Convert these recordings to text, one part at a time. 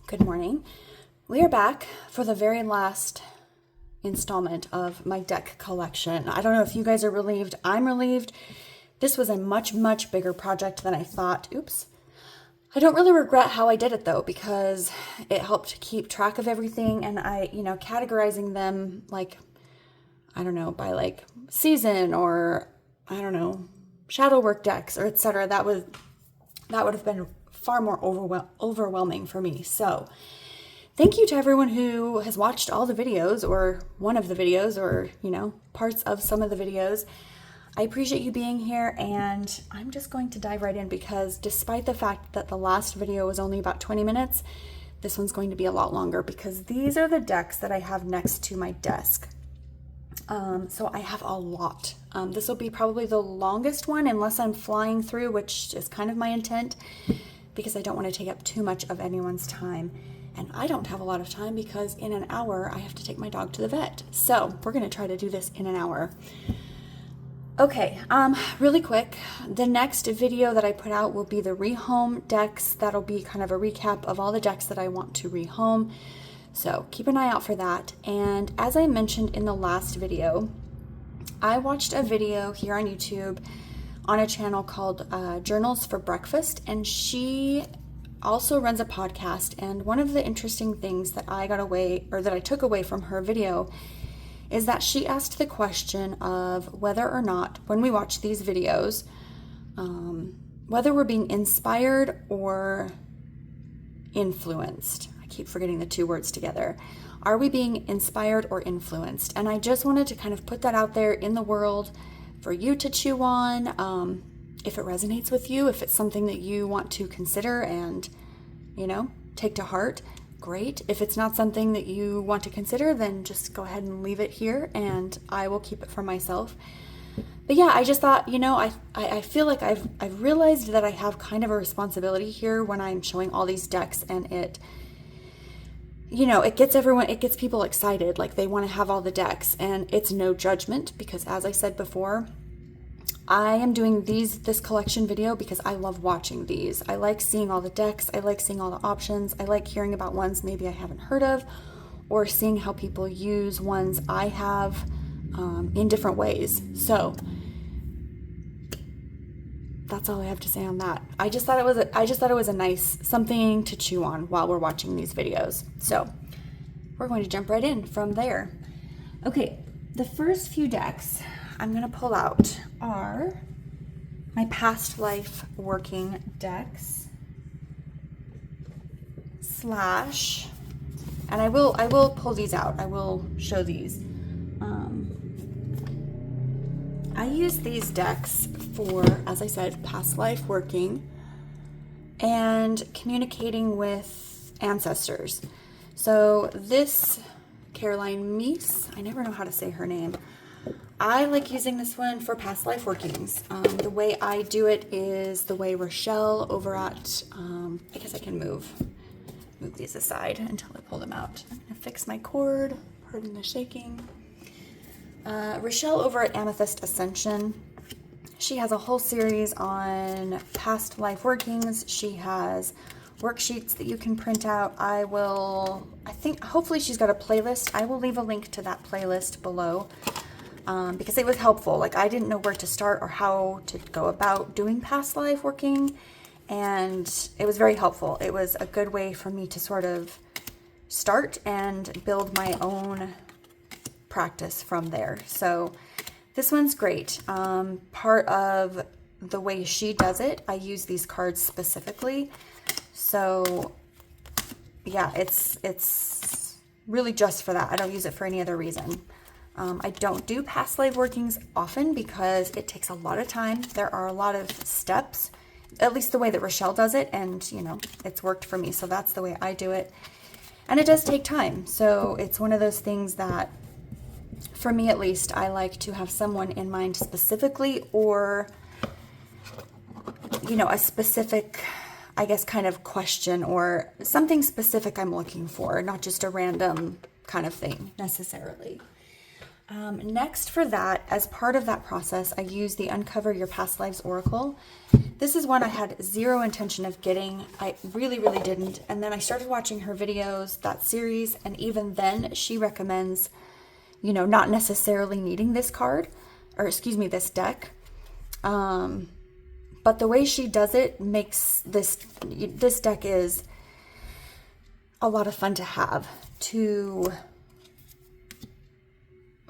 Good morning. We are back for the very last installment of my deck collection. I don't know if you guys are relieved. I'm relieved. This was a much, much bigger project than I thought. Oops. I don't really regret how I did it though, because it helped keep track of everything, and categorizing them by season, or shadow work decks, or etc. That would have been far more overwhelming for me. So thank you to everyone who has watched all the videos, or one of the videos, or parts of some of the videos. I appreciate you being here, and I'm just going to dive right in, because despite the fact that the last video was only about 20 minutes, this one's going to be a lot longer, because these are the decks that I have next to my desk. So I have a lot. This will be probably the longest one, unless I'm flying through, which is kind of my intent, because I don't want to take up too much of anyone's time. And I don't have a lot of time, because in an hour I have to take my dog to the vet. So we're going to try to do this in an hour. Okay, really quick, the next video that I put out will be the rehome decks. That'll be kind of a recap of all the decks that I want to rehome. So keep an eye out for that. And as I mentioned in the last video, I watched a video here on YouTube on a channel called Journals for Breakfast, and she also runs a podcast. And one of the interesting things that I took away from her video is that she asked the question of whether or not, when we watch these videos, whether we're being inspired or influenced. I keep forgetting the two words together. Are we being inspired or influenced? And I just wanted to kind of put that out there in the world for you to chew on. If it resonates with you, if it's something that you want to consider and, take to heart, great. If it's not something that you want to consider, then just go ahead and leave it here, and I will keep it for myself. But yeah, I just thought, I feel like I've realized that I have kind of a responsibility here when I'm showing all these decks, and it gets people excited, like they want to have all the decks, and it's no judgment, because as I said before, I am doing this collection video because I love watching these. I like seeing all the decks. I like seeing all the options. I like hearing about ones maybe I haven't heard of, or seeing how people use ones I have in different ways. So that's all I have to say on that. I just thought it was a nice something to chew on while we're watching these videos. So we're going to jump right in from there. Okay, the first few decks I'm going to pull out are my past life working decks / and I will pull these out. I will show these. I use these decks for, as I said, past life working and communicating with ancestors. So this Caroline Meese, I never know how to say her name. I like using this one for past life workings. The way I do it is the way Rochelle over at, I guess I can move these aside until I pull them out. I'm going to fix my cord, pardon the shaking. Rochelle over at Amethyst Ascension, she has a whole series on past life workings. She has worksheets that you can print out. Hopefully she's got a playlist. I will leave a link to that playlist below. Because it was helpful. Like, I didn't know where to start or how to go about doing past life working, and it was very helpful. It was a good way for me to sort of start and build my own practice from there. So this one's great. Part of the way she does it, I use these cards specifically. So yeah, it's really just for that. I don't use it for any other reason. I don't do past life workings often because it takes a lot of time. There are a lot of steps, at least the way that Rochelle does it, and it's worked for me, so that's the way I do it. And it does take time, so it's one of those things that, for me at least, I like to have someone in mind specifically, or a specific, I guess, kind of question or something specific I'm looking for, not just a random kind of thing necessarily. Next for that, as part of that process, I use the Uncover Your Past Lives Oracle. This is one I had zero intention of getting. I really, really didn't. And then I started watching her videos, that series, and even then she recommends, you know, not necessarily needing this card, or excuse me, this deck. But the way she does it makes this deck is a lot of fun to have, to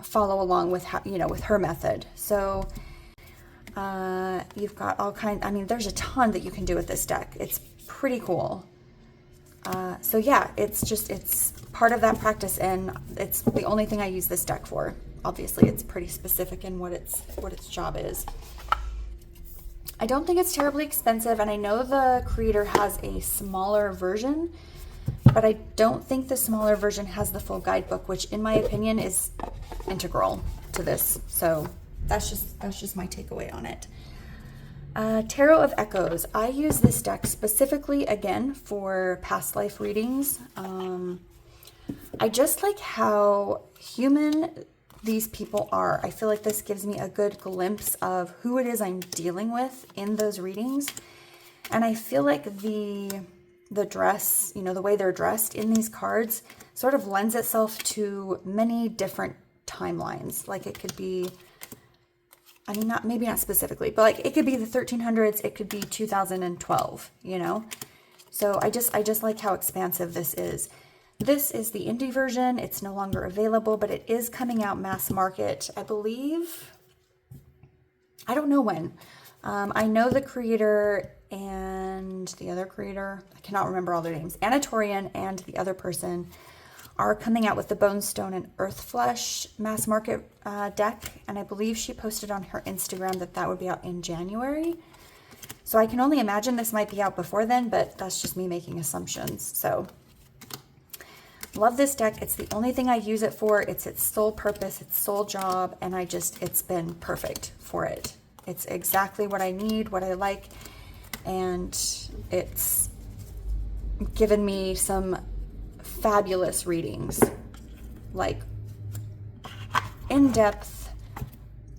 follow along with how, you know, with her method. So you've got all kinds, I mean, there's a ton that you can do with this deck. It's pretty cool. So yeah, it's part of that practice, and it's the only thing I use this deck for. Obviously, it's pretty specific in what its job is. I don't think it's terribly expensive, and I know the creator has a smaller version, but I don't think the smaller version has the full guidebook, which in my opinion is integral to this. So that's just my takeaway on it. Tarot of Echoes. I use this deck specifically, again, for past life readings. I just like how human these people are. I feel like this gives me a good glimpse of who it is I'm dealing with in those readings. And I feel like the dress, you know, the way they're dressed in these cards sort of lends itself to many different timelines. Like it could be, I mean, maybe not specifically, but like it could be the 1300s, it could be 2012, you know? So I just like how expansive this is. This is the indie version. It's no longer available, but it is coming out mass market, I believe. I don't know when. I know the creator and the other creator, I cannot remember all their names, Anatorian and the other person are coming out with the Bonestone and Earthflesh mass market deck, and I believe she posted on her Instagram that would be out in January. So I can only imagine this might be out before then, but that's just me making assumptions. So love this deck. It's the only thing I use it for. It's its sole purpose, its sole job, and it's been perfect for it. It's exactly what I need, what I like, and it's given me some fabulous readings, like in-depth,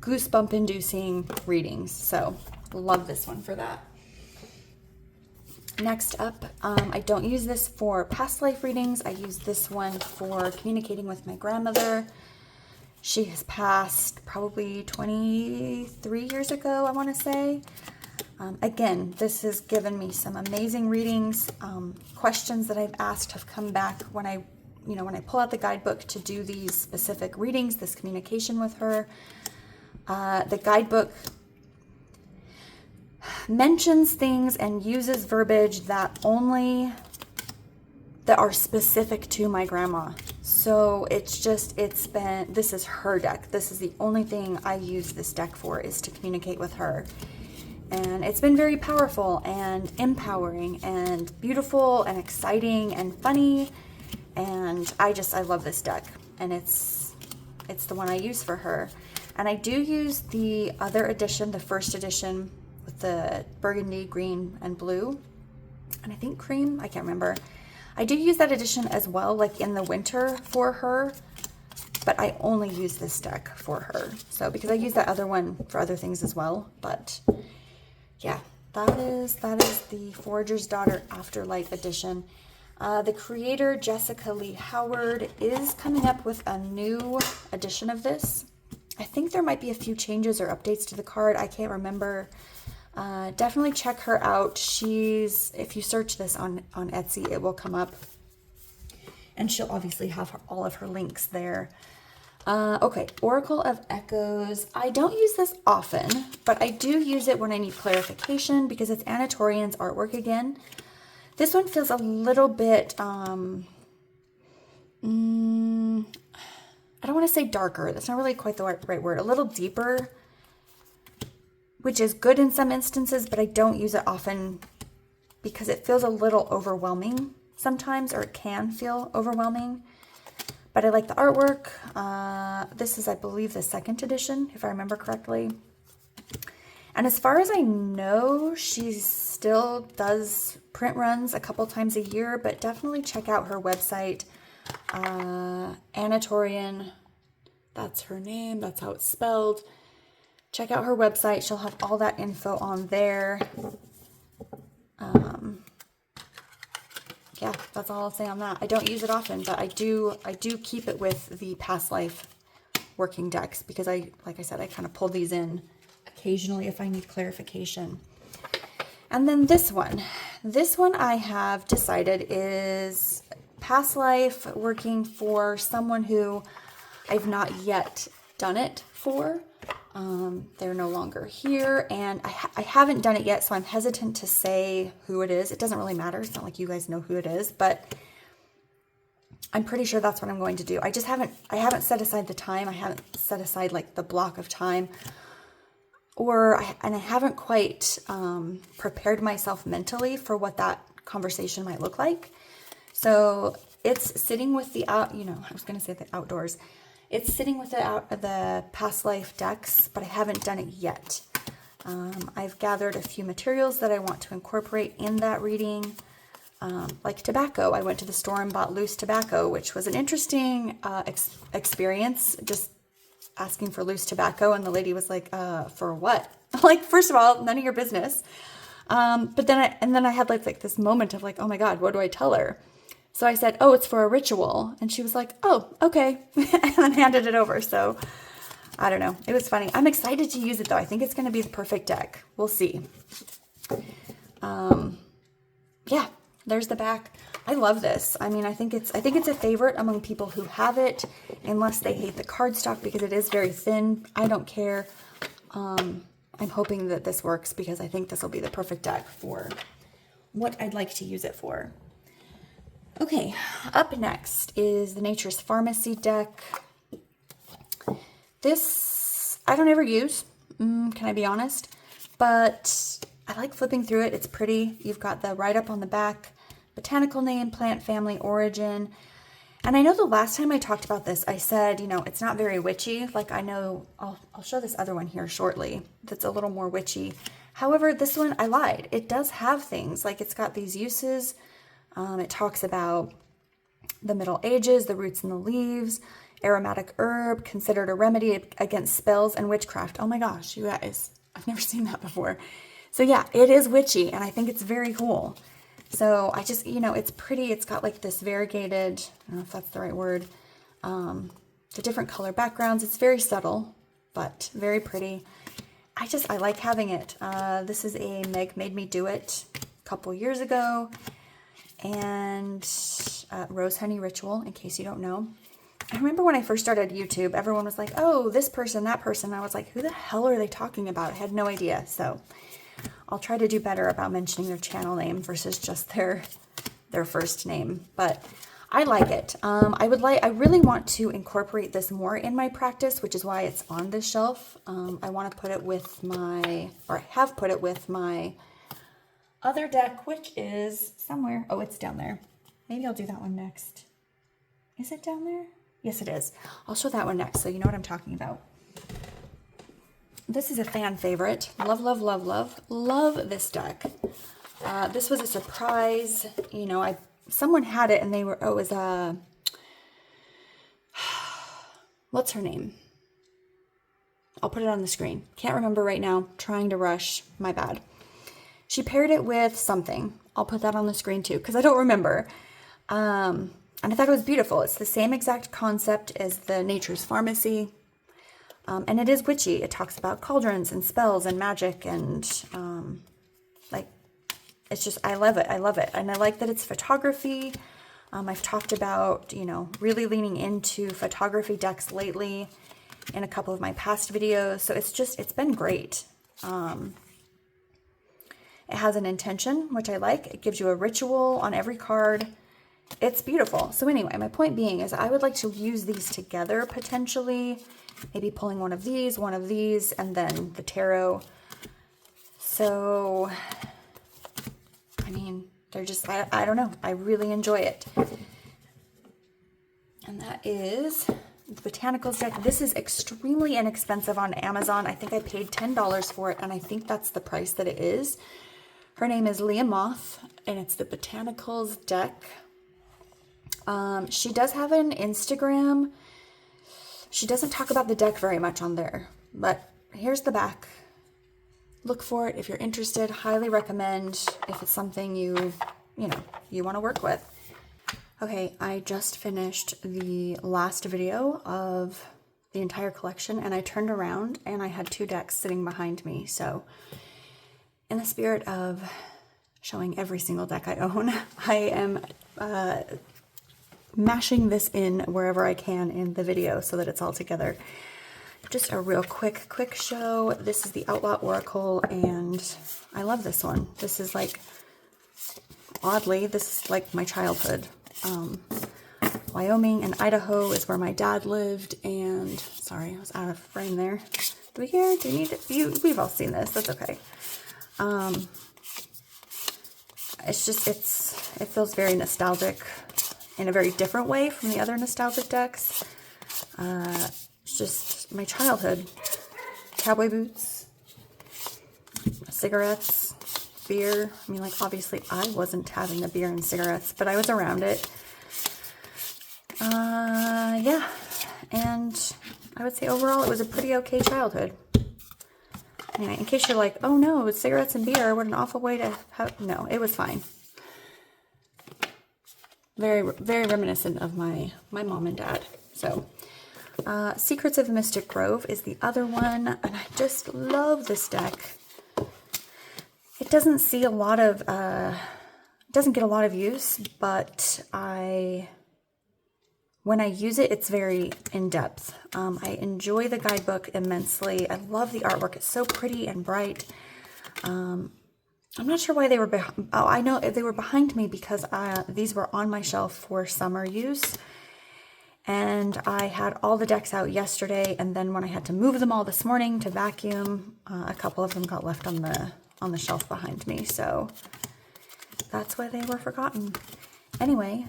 goosebump-inducing readings. So love this one for that. Next up, I don't use this for past life readings. I use this one for communicating with my grandmother. She has passed probably 23 years ago, I want to say. Again, this has given me some amazing readings. Questions that I've asked have come back when I pull out the guidebook to do these specific readings, this communication with her. The guidebook mentions things and uses verbiage that are specific to my grandma. So this is her deck. This is the only thing I use this deck for, is to communicate with her. And it's been very powerful and empowering and beautiful and exciting and funny. And I love this deck. And it's the one I use for her. And I do use the other edition, the first edition, with the burgundy, green, and blue. And I think cream, I can't remember. I do use that edition as well, like in the winter for her. But I only use this deck for her. So, because I use that other one for other things as well. But yeah, that is the Forager's Daughter Afterlife edition. The creator, Jessica Lee Howard, is coming up with a new edition of this. I think there might be a few changes or updates to the card. I can't remember. Definitely check her out. If you search this on Etsy, it will come up. And she'll obviously have all of her links there. Okay, Oracle of Echoes. I don't use this often, but I do use it when I need clarification because it's Anatorian's artwork again. This one feels a little bit, I don't want to say darker. That's not really quite the right word. A little deeper, which is good in some instances, but I don't use it often because it feels a little overwhelming sometimes, or it can feel overwhelming. But I like the artwork. This is, I believe, the second edition, if I remember correctly. And as far as I know, she still does print runs a couple times a year, but definitely check out her website, Anatorian That's her name. That's how it's spelled. Check out her website. She'll have all that info on there. Yeah, that's all I'll say on that. I don't use it often, but I do keep it with the past life working decks because like I said, I kind of pull these in occasionally if I need clarification. And then this one I have decided is past life working for someone who I've not yet done it for. They're no longer here, and I haven't done it yet, so I'm hesitant to say who it is. It doesn't really matter. It's not like you guys know who it is, but I'm pretty sure that's what I'm going to do. I haven't set aside the time. I haven't set aside like the block of time, and I haven't quite prepared myself mentally for what that conversation might look like. So it's sitting with I was going to say the outdoors. It's sitting with the past life decks, but I haven't done it yet. I've gathered a few materials that I want to incorporate in that reading, like tobacco. I went to the store and bought loose tobacco, which was an interesting experience, just asking for loose tobacco, and the lady was like, for what? Like, first of all, none of your business. But then I had like this moment of like, oh my God, what do I tell her? So I said, oh, it's for a ritual. And she was like, oh, okay. And then handed it over. So I don't know. It was funny. I'm excited to use it though. I think it's going to be the perfect deck. We'll see. Yeah, there's the back. I love this. I mean, I think it's a favorite among people who have it, unless they hate the cardstock because it is very thin. I don't care. I'm hoping that this works because I think this will be the perfect deck for what I'd like to use it for. Okay, up next is the Nature's Pharmacy deck. This I don't ever use, can I be honest? But I like flipping through it. It's pretty. You've got the write-up on the back, botanical name, plant family, origin. And I know the last time I talked about this, I said, it's not very witchy. Like I know, I'll show this other one here shortly that's a little more witchy. However, this one, I lied. It does have things. Like it's got these uses. It talks about the Middle Ages, the roots and the leaves, aromatic herb, considered a remedy against spells and witchcraft. Oh my gosh, you guys, I've never seen that before. So yeah, it is witchy, and I think it's very cool. So I just, it's pretty. It's got like this variegated, I don't know if that's the right word, the different color backgrounds. It's very subtle, but very pretty. I like having it. This is a Meg Made Me Do It a couple years ago. And Rose Honey Ritual, in case you don't know. I remember when I first started YouTube, everyone was like, oh, this person, that person. I was like, who the hell are they talking about? I had no idea. So I'll try to do better about mentioning their channel name versus just their first name. But I like it. I really want to incorporate this more in my practice, which is why it's on this shelf. I want to put it with I have put it with my other deck, which is somewhere. Oh, it's down there. Maybe I'll do that one next. Is it down there? Yes, it is. I'll show that one next so you know what I'm talking about. This is a fan favorite. Love, love, love, love. Love this deck. This was a surprise. Someone had it and they were, it was what's her name? I'll put it on the screen. Can't remember right now. Trying to rush. My bad. She paired it with something. I'll put that on the screen too, because I don't remember. And I thought it was beautiful. It's the same exact concept as the Nature's Pharmacy. And it is witchy. It talks about cauldrons and spells and magic and it's just, I love it. I love it. And I like that it's photography. I've talked about, really leaning into photography decks lately in a couple of my past videos. So it's been great. It has an intention, which I like. It gives you a ritual on every card. It's beautiful. So anyway, my point being is I would like to use these together potentially. Maybe pulling one of these, and then the tarot. So, I mean, they're just, I don't know. I really enjoy it. And that is the Botanical deck. This is extremely inexpensive on Amazon. I think I paid $10 for it, and I think that's the price that it is. Her name is Leah Moth, and it's the Botanicals deck. She does have an Instagram. She doesn't talk about the deck very much on there, but here's the back. Look for it if you're interested. Highly recommend if it's something you want to work with. Okay, I just finished the last video of the entire collection, and I turned around and I had 2 decks sitting behind me. So in the spirit of showing every single deck I own, I am mashing this in wherever I can in the video so that it's all together. Just a real quick show. This is the Outlaw Oracle, and I love this one. This is like, oddly, this is like my childhood. Wyoming and Idaho is where my dad lived, and sorry, I was out of frame there. Do we care? Do you need it? We've all seen this. That's okay. It's just, it feels very nostalgic in a very different way from the other nostalgic decks. It's just my childhood. Cowboy boots, cigarettes, beer. I mean, like, obviously I wasn't having the beer and cigarettes, but I was around it. Yeah, and I would say overall it was a pretty okay childhood. Anyway, in case you're like, oh no, it's cigarettes and beer, what an awful way to have, no, it was fine. Very, very reminiscent of my mom and dad. So, Secrets of the Mystic Grove is the other one, and I just love this deck. It doesn't see a lot of, doesn't get a lot of use, but when I use it, it's very in-depth. I enjoy the guidebook immensely. I love the artwork. It's so pretty and bright. I'm not sure why they were behind. Oh, I know they were behind me because these were on my shelf for summer use. And I had all the decks out yesterday, and then when I had to move them all this morning to vacuum, a couple of them got left on the shelf behind me. So that's why they were forgotten. Anyway,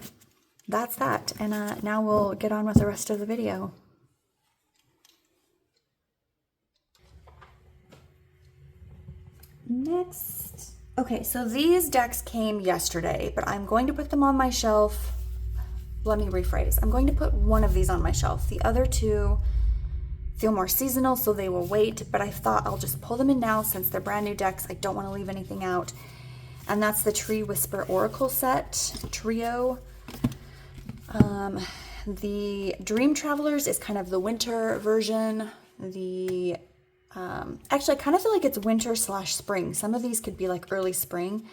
that's that, and now we'll get on with the rest of the video. Next. Okay, so these decks came yesterday, but I'm going to put them on my shelf. Let me rephrase. I'm going to put one of these on my shelf. The other 2 feel more seasonal, so they will wait, but I thought I'll just pull them in now since they're brand new decks. I don't want to leave anything out. And that's the Tree Whisper Oracle set, trio. The Dream Travelers is kind of the winter version. The actually, I kind of feel like it's winter / spring. Some of these could be like early spring.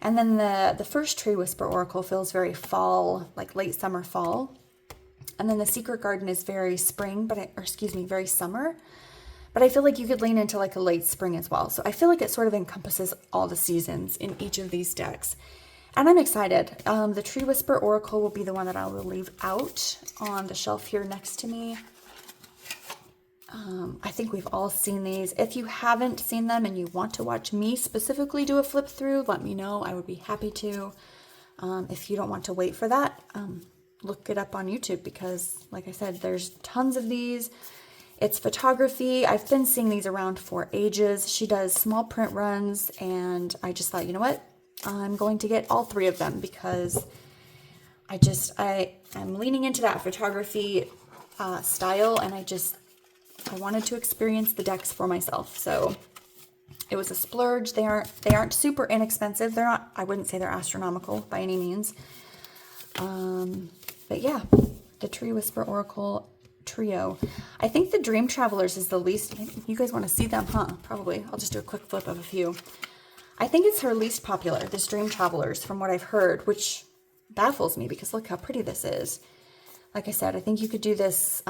And then the first Tree Whisper Oracle feels very fall, like late summer, fall. And then the Secret Garden is very spring, very summer. But I feel like you could lean into like a late spring as well. So I feel like it sort of encompasses all the seasons in each of these decks. And I'm excited. The Tree Whisper Oracle will be the one that I will leave out on the shelf here next to me. I think we've all seen these. If you haven't seen them and you want to watch me specifically do a flip through, let me know. I would be happy to. If you don't want to wait for that, look it up on YouTube because, like I said, there's tons of these. It's photography. I've been seeing these around for ages. She does small print runs, and I just thought, you know what? I'm going to get all 3 of them because I'm leaning into that photography style, and I wanted to experience the decks for myself. So it was a splurge. They aren't super inexpensive. They're not, I wouldn't say they're astronomical by any means. But yeah, the Tree Whisper Oracle trio. I think the Dream Travelers is the least, you guys want to see them, huh? Probably. I'll just do a quick flip of a few. I think it's her least popular, this Dream Travelers, from what I've heard, which baffles me because look how pretty this is. Like I said, I think you could do this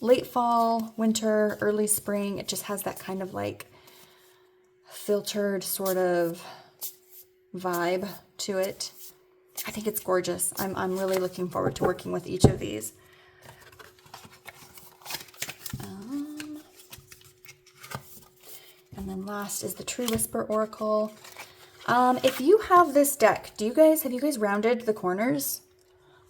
late fall, winter, early spring. It just has that kind of like filtered sort of vibe to it. I think it's gorgeous. I'm really looking forward to working with each of these. And then last is the Tree Whisper Oracle. If you have this deck, have you guys rounded the corners?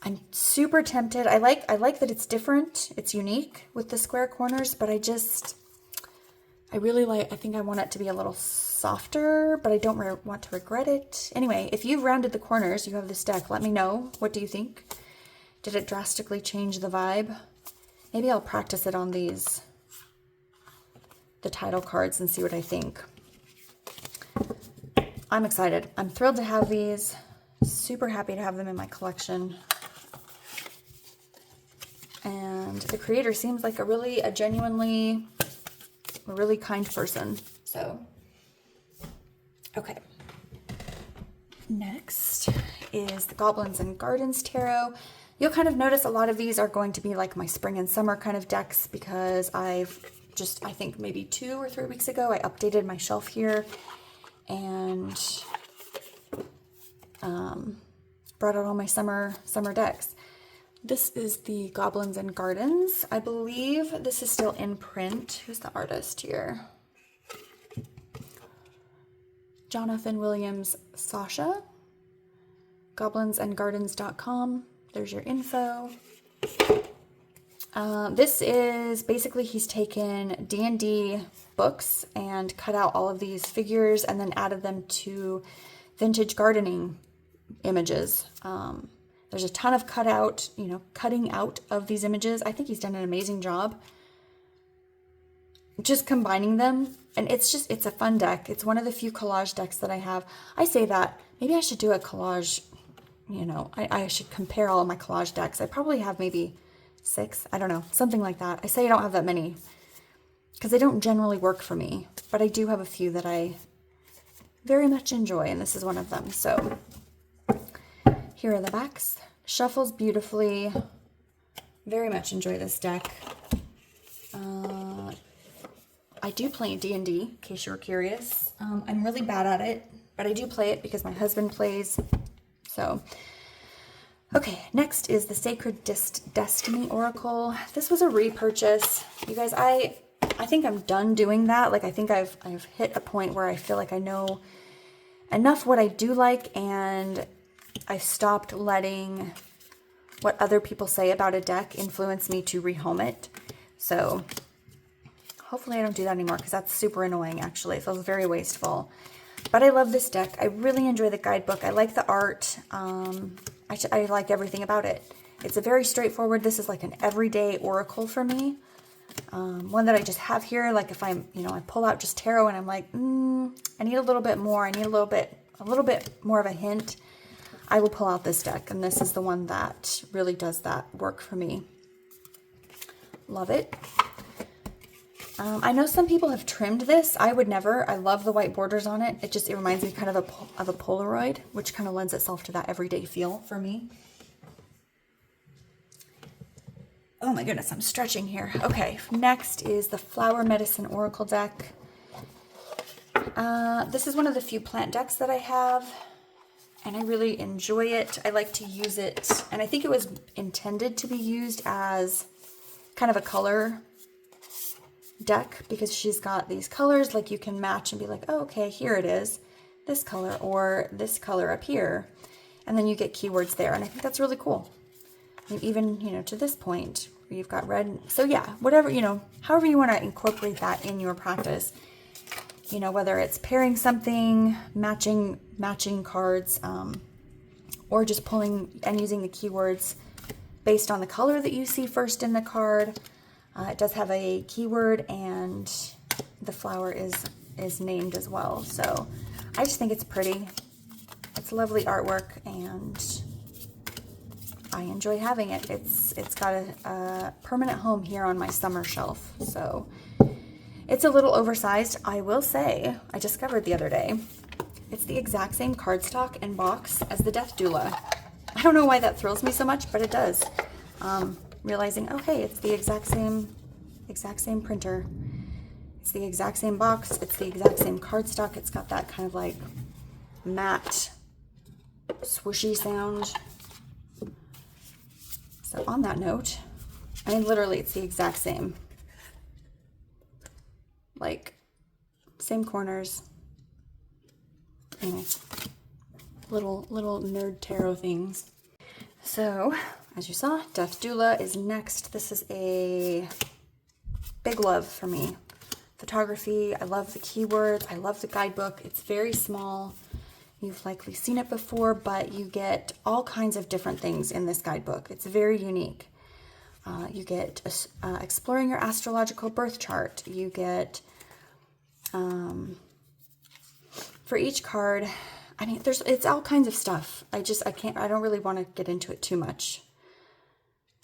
I'm super tempted. I like that it's different. It's unique with the square corners, but I think I want it to be a little softer, but I don't want to regret it. Anyway, if you've rounded the corners, you have this deck, let me know. What do you think? Did it drastically change the vibe? Maybe I'll practice it on the title cards and see what I think. I'm excited. I'm thrilled to have these. Super happy to have them in my collection. And the creator seems like a genuinely really kind person. So, okay. Next is the Goblins and Gardens Tarot. You'll kind of notice a lot of these are going to be like my spring and summer kind of decks because I think maybe 2 or 3 weeks ago, I updated my shelf here and brought out all my summer decks. This is the Goblins and Gardens. I believe this is still in print. Who's the artist here? Jonathan Williams Sasha. Goblinsandgardens.com. There's your info. This is basically he's taken D&D books and cut out all of these figures and then added them to vintage gardening images. There's a ton of cutting out of these images. I think he's done an amazing job just combining them. And it's a fun deck. It's one of the few collage decks that I have. I say that. Maybe I should do a collage, I should compare all of my collage decks. I probably have maybe 6. I don't know. Something like that. I say I don't have that many because they don't generally work for me. But I do have a few that I very much enjoy. And this is one of them. So here are the backs. Shuffles beautifully. Very much enjoy this deck. I do play D&D, in case you were curious. I'm really bad at it, but I do play it because my husband plays. So, okay, next is the Sacred Destiny Oracle. This was a repurchase. You guys, I think I'm done doing that. Like, I think I've hit a point where I feel like I know enough what I do like, and I've stopped letting what other people say about a deck influence me to rehome it. So hopefully I don't do that anymore because that's super annoying, actually. It feels very wasteful. But I love this deck. I really enjoy the guidebook. I like the art. I like everything about it. It's a very straightforward, this is like an everyday oracle for me. One that I just have here, like if I'm, I pull out just tarot and I'm like, I need a little bit more. I need a little bit more of a hint. I will pull out this deck, and this is the one that really does that work for me. Love it. I know some people have trimmed this. I would never. I love the white borders on it. It reminds me kind of a Polaroid, which kind of lends itself to that everyday feel for me. Oh my goodness, I'm stretching here. Okay, next is the Flower Medicine Oracle deck. This is one of the few plant decks that I have, and I really enjoy it. I like to use it, and I think it was intended to be used as kind of a color deck because she's got these colors like you can match and be like, oh, okay, here it is, this color or this color up here, and then you get keywords there, and I think that's really cool. And even, to this point where you've got red. So yeah, whatever, however you want to incorporate that in your practice, whether it's pairing something, matching cards, or just pulling and using the keywords based on the color that you see first in the card. It does have a keyword, and the flower is named as well. So I just think it's pretty. It's lovely artwork, and I enjoy having it. It's got a permanent home here on my summer shelf. So it's a little oversized, I will say. I discovered the other day. It's the exact same cardstock and box as the Death Doula. I don't know why that thrills me so much, but it does. Realizing, oh hey, it's the exact same printer. It's the exact same box. It's the exact same cardstock. It's got that kind of like matte, swooshy sound. So on that note, literally it's the exact same. Like, same corners. Anyway, little nerd tarot things. So, as you saw, Death Doula is next. This is a big love for me. Photography, I love the keywords, I love the guidebook. It's very small. You've likely seen it before, but you get all kinds of different things in this guidebook. It's very unique. You get exploring your astrological birth chart. You get, for each card, I mean, it's all kinds of stuff. I don't really want to get into it too much.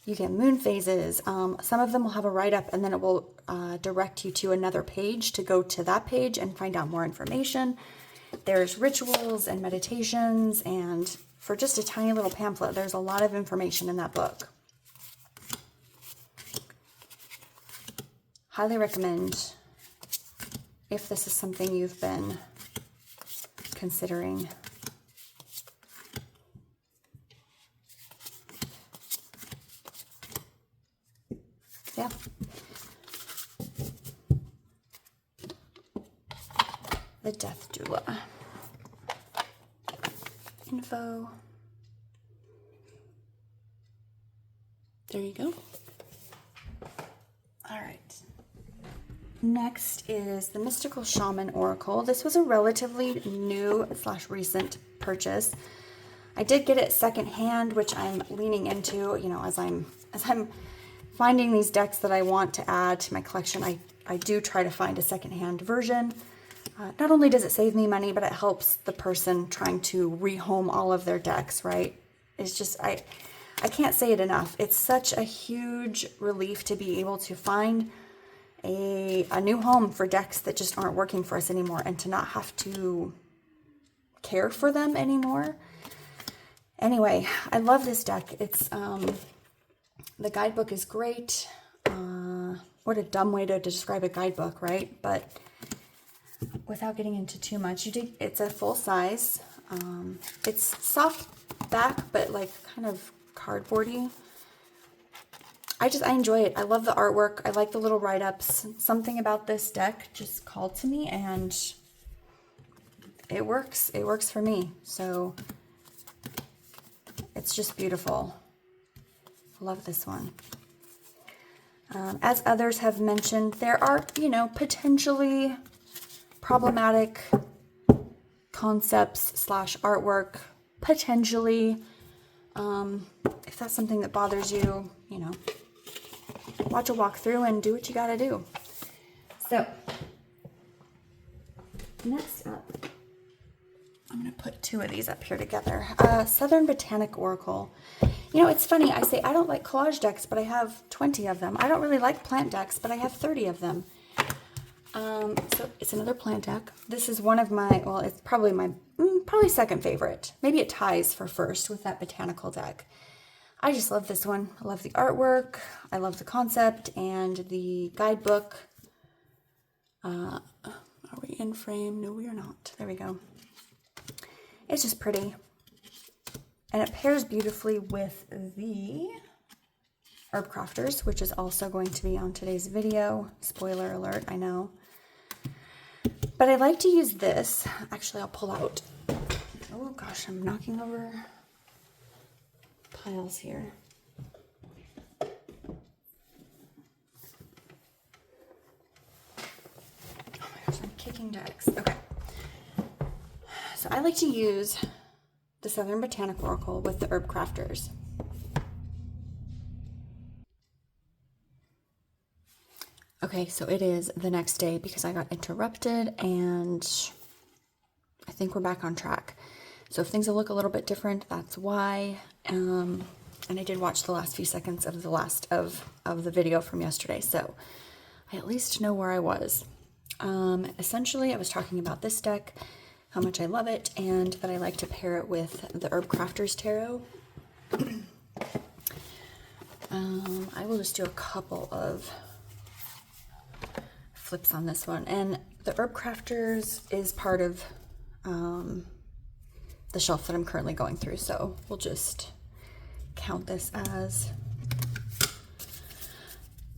You get moon phases. Some of them will have a write-up, and then it will direct you to another page to go to that page and find out more information. There's rituals and meditations, and for just a tiny little pamphlet, there's a lot of information in that book. Highly recommend if this is something you've been considering. Yeah. The Death Doula. Info. There you go. All right. Next is the Mystical Shaman Oracle. This was a relatively new / recent purchase. I did get it secondhand, which I'm leaning into, you know, as I'm finding these decks that I want to add to my collection. I do try to find a secondhand version. Not only does it save me money, but it helps the person trying to rehome all of their decks, right? It's just, I can't say it enough. It's such a huge relief to be able to find a new home for decks that just aren't working for us anymore, and to not have to care for them anymore. Anyway, I love this deck. It's the guidebook is great. What a dumb way to describe a guidebook, right? But without getting into too much, it's a full size. It's soft back, but like kind of cardboardy. I enjoy it. I love the artwork. I like the little write-ups. Something about this deck just called to me, and it works. It works for me. So it's just beautiful. Love this one. As others have mentioned, there are, you know, potentially problematic concepts / artwork, potentially. If that's something that bothers you, you know, watch a walkthrough and do what you gotta do. So, next up, I'm gonna put two of these up here together. Southern Botanic Oracle. You know, it's funny, I say I don't like collage decks, but I have 20 of them. I don't really like plant decks, but I have 30 of them. So it's another plant deck. This is one of my, well, it's probably my, probably second favorite. Maybe it ties for first with that Botanical deck. I just love this one. I love the artwork. I love the concept and the guidebook. Are we in frame? No, we are not. There we go. It's just pretty. And it pairs beautifully with the Herb Crafters, which is also going to be on today's video. Spoiler alert, I know. But I like to use this. Actually, I'll pull out. Oh gosh, I'm knocking over piles here. Oh my gosh, I'm kicking decks. Okay. So I like to use the Southern Botanic Oracle with the Herb Crafters. Okay, so it is the next day because I got interrupted, and I think we're back on track. So if things will look a little bit different, that's why. And I did watch the last few seconds of the last of the video from yesterday, so I at least know where I was. Essentially, I was talking about this deck, how much I love it, and that I like to pair it with the Herb Crafters Tarot. I will just do a couple of flips on this one, and the Herb Crafters is part of the shelf that I'm currently going through, so we'll just count this as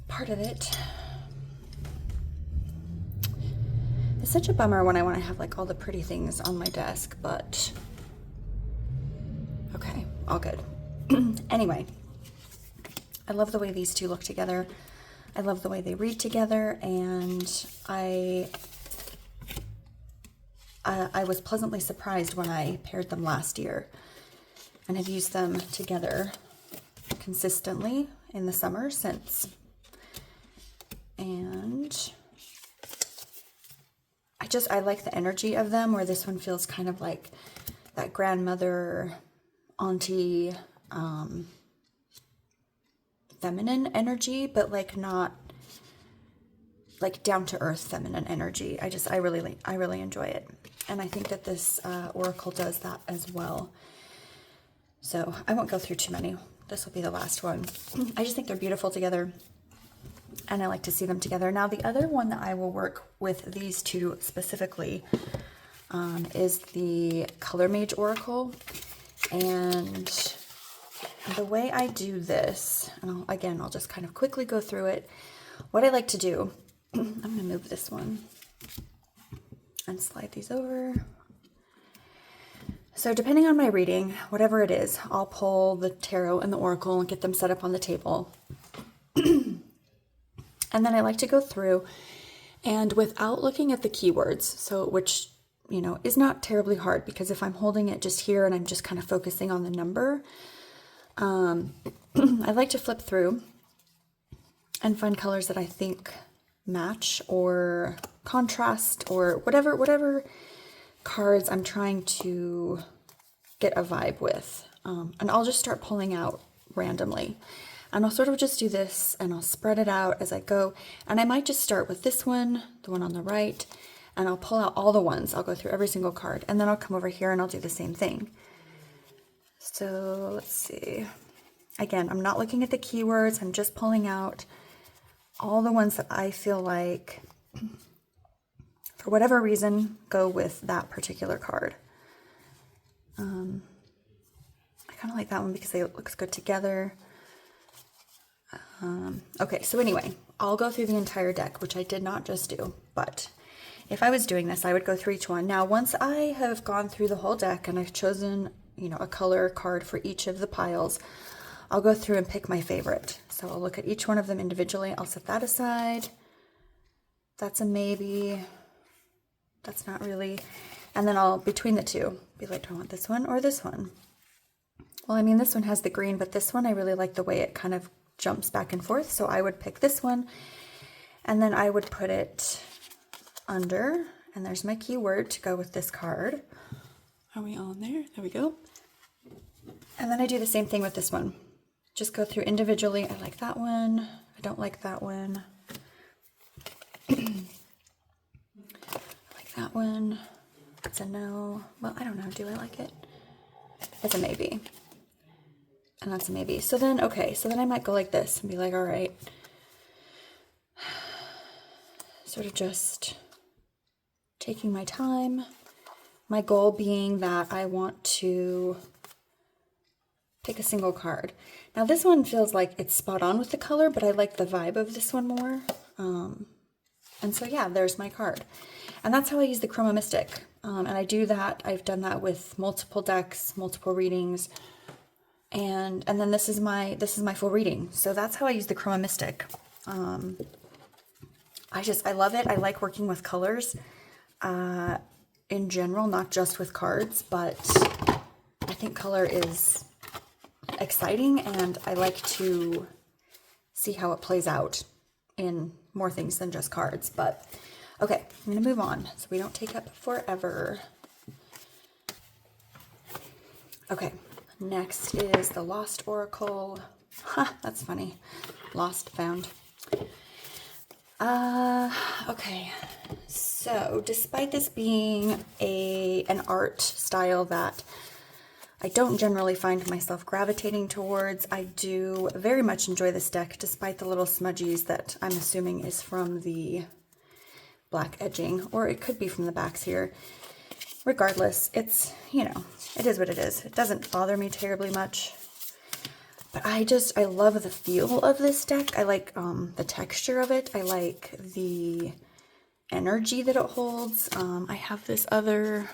part of it. It's such a bummer when I want to have like all the pretty things on my desk, but okay, all good. Anyway, I love the way these two look together. I love the way they read together, and I was pleasantly surprised when I paired them last year and have used them together consistently, in the summer since. And I like the energy of them, where this one feels kind of like that grandmother, auntie, feminine energy, but like not like down to earth feminine energy. I really enjoy it. And I think that this oracle does that as well. So I won't go through too many. This will be the last one. I just think they're beautiful together, and I like to see them together. Now, the other one that I will work with these two specifically is the Color Mage Oracle. And the way I do this, and I'll just kind of quickly go through it. What I like to do, I'm going to move this one and slide these over. So depending on my reading, whatever it is, I'll pull the tarot and the oracle and get them set up on the table. And then I like to go through, and without looking at the keywords, so which, you know, is not terribly hard, because if I'm holding it just here and I'm just kind of focusing on the number, I like to flip through and find colors that I think match or contrast or whatever cards I'm trying to get a vibe with. And I'll just start pulling out randomly. And I'll sort of just do this, and I'll spread it out as I go. And I might just start with this one, the one on the right, and I'll pull out all the ones. I'll go through every single card, and then I'll come over here and I'll do the same thing. So let's see. Again, I'm not looking at the keywords. I'm just pulling out all the ones that I feel like, for whatever reason, go with that particular card. I kind of like that one because it looks good together. Okay, so anyway, I'll go through the entire deck, which I did not just do, but if I was doing this, I would go through each one. Now, once I have gone through the whole deck and I've chosen, you know, a color card for each of the piles, I'll go through and pick my favorite. So I'll look at each one of them individually. I'll set that aside. That's a maybe. That's not really. And then I'll, between the two, be like, do I want this one or this one? Well, I mean, this one has the green, but this one, I really like the way it kind of jumps back and forth. So I would pick this one, and then I would put it under, and there's my keyword to go with this card. Are we on there? There we go. And then I do the same thing with this one. Just go through individually. I like that one. I don't like that one. I like that one. It's a no. Well, I don't know. Do I like it? It's a maybe. And that's a maybe. So then, okay, so then I might go like this and be like, all right. Sort of just taking my time. My goal being that I want to pick a single card. Now this one feels like it's spot on with the color, but I like the vibe of this one more. And so yeah, there's my card. And that's how I use the Chroma Mystic. And I do that. I've done that with multiple decks, multiple readings. And then this is my full reading. So that's how I use the Chroma Mystic. I love it. I like working with colors in general, not just with cards, but I think color is exciting, and I like to see how it plays out in more things than just cards. But okay, I'm gonna move on so we don't take up forever. Okay, next is the Lost Oracle. Ha, that's funny. Lost, found. Okay, so despite this being an art style that I don't generally find myself gravitating towards, I do very much enjoy this deck, despite the little smudgies that I'm assuming is from the black edging, or it could be from the backs here. Regardless, it's, you know, it is what it is. It doesn't bother me terribly much. But I love the feel of this deck. I like the texture of it. I like the energy that it holds. I have this other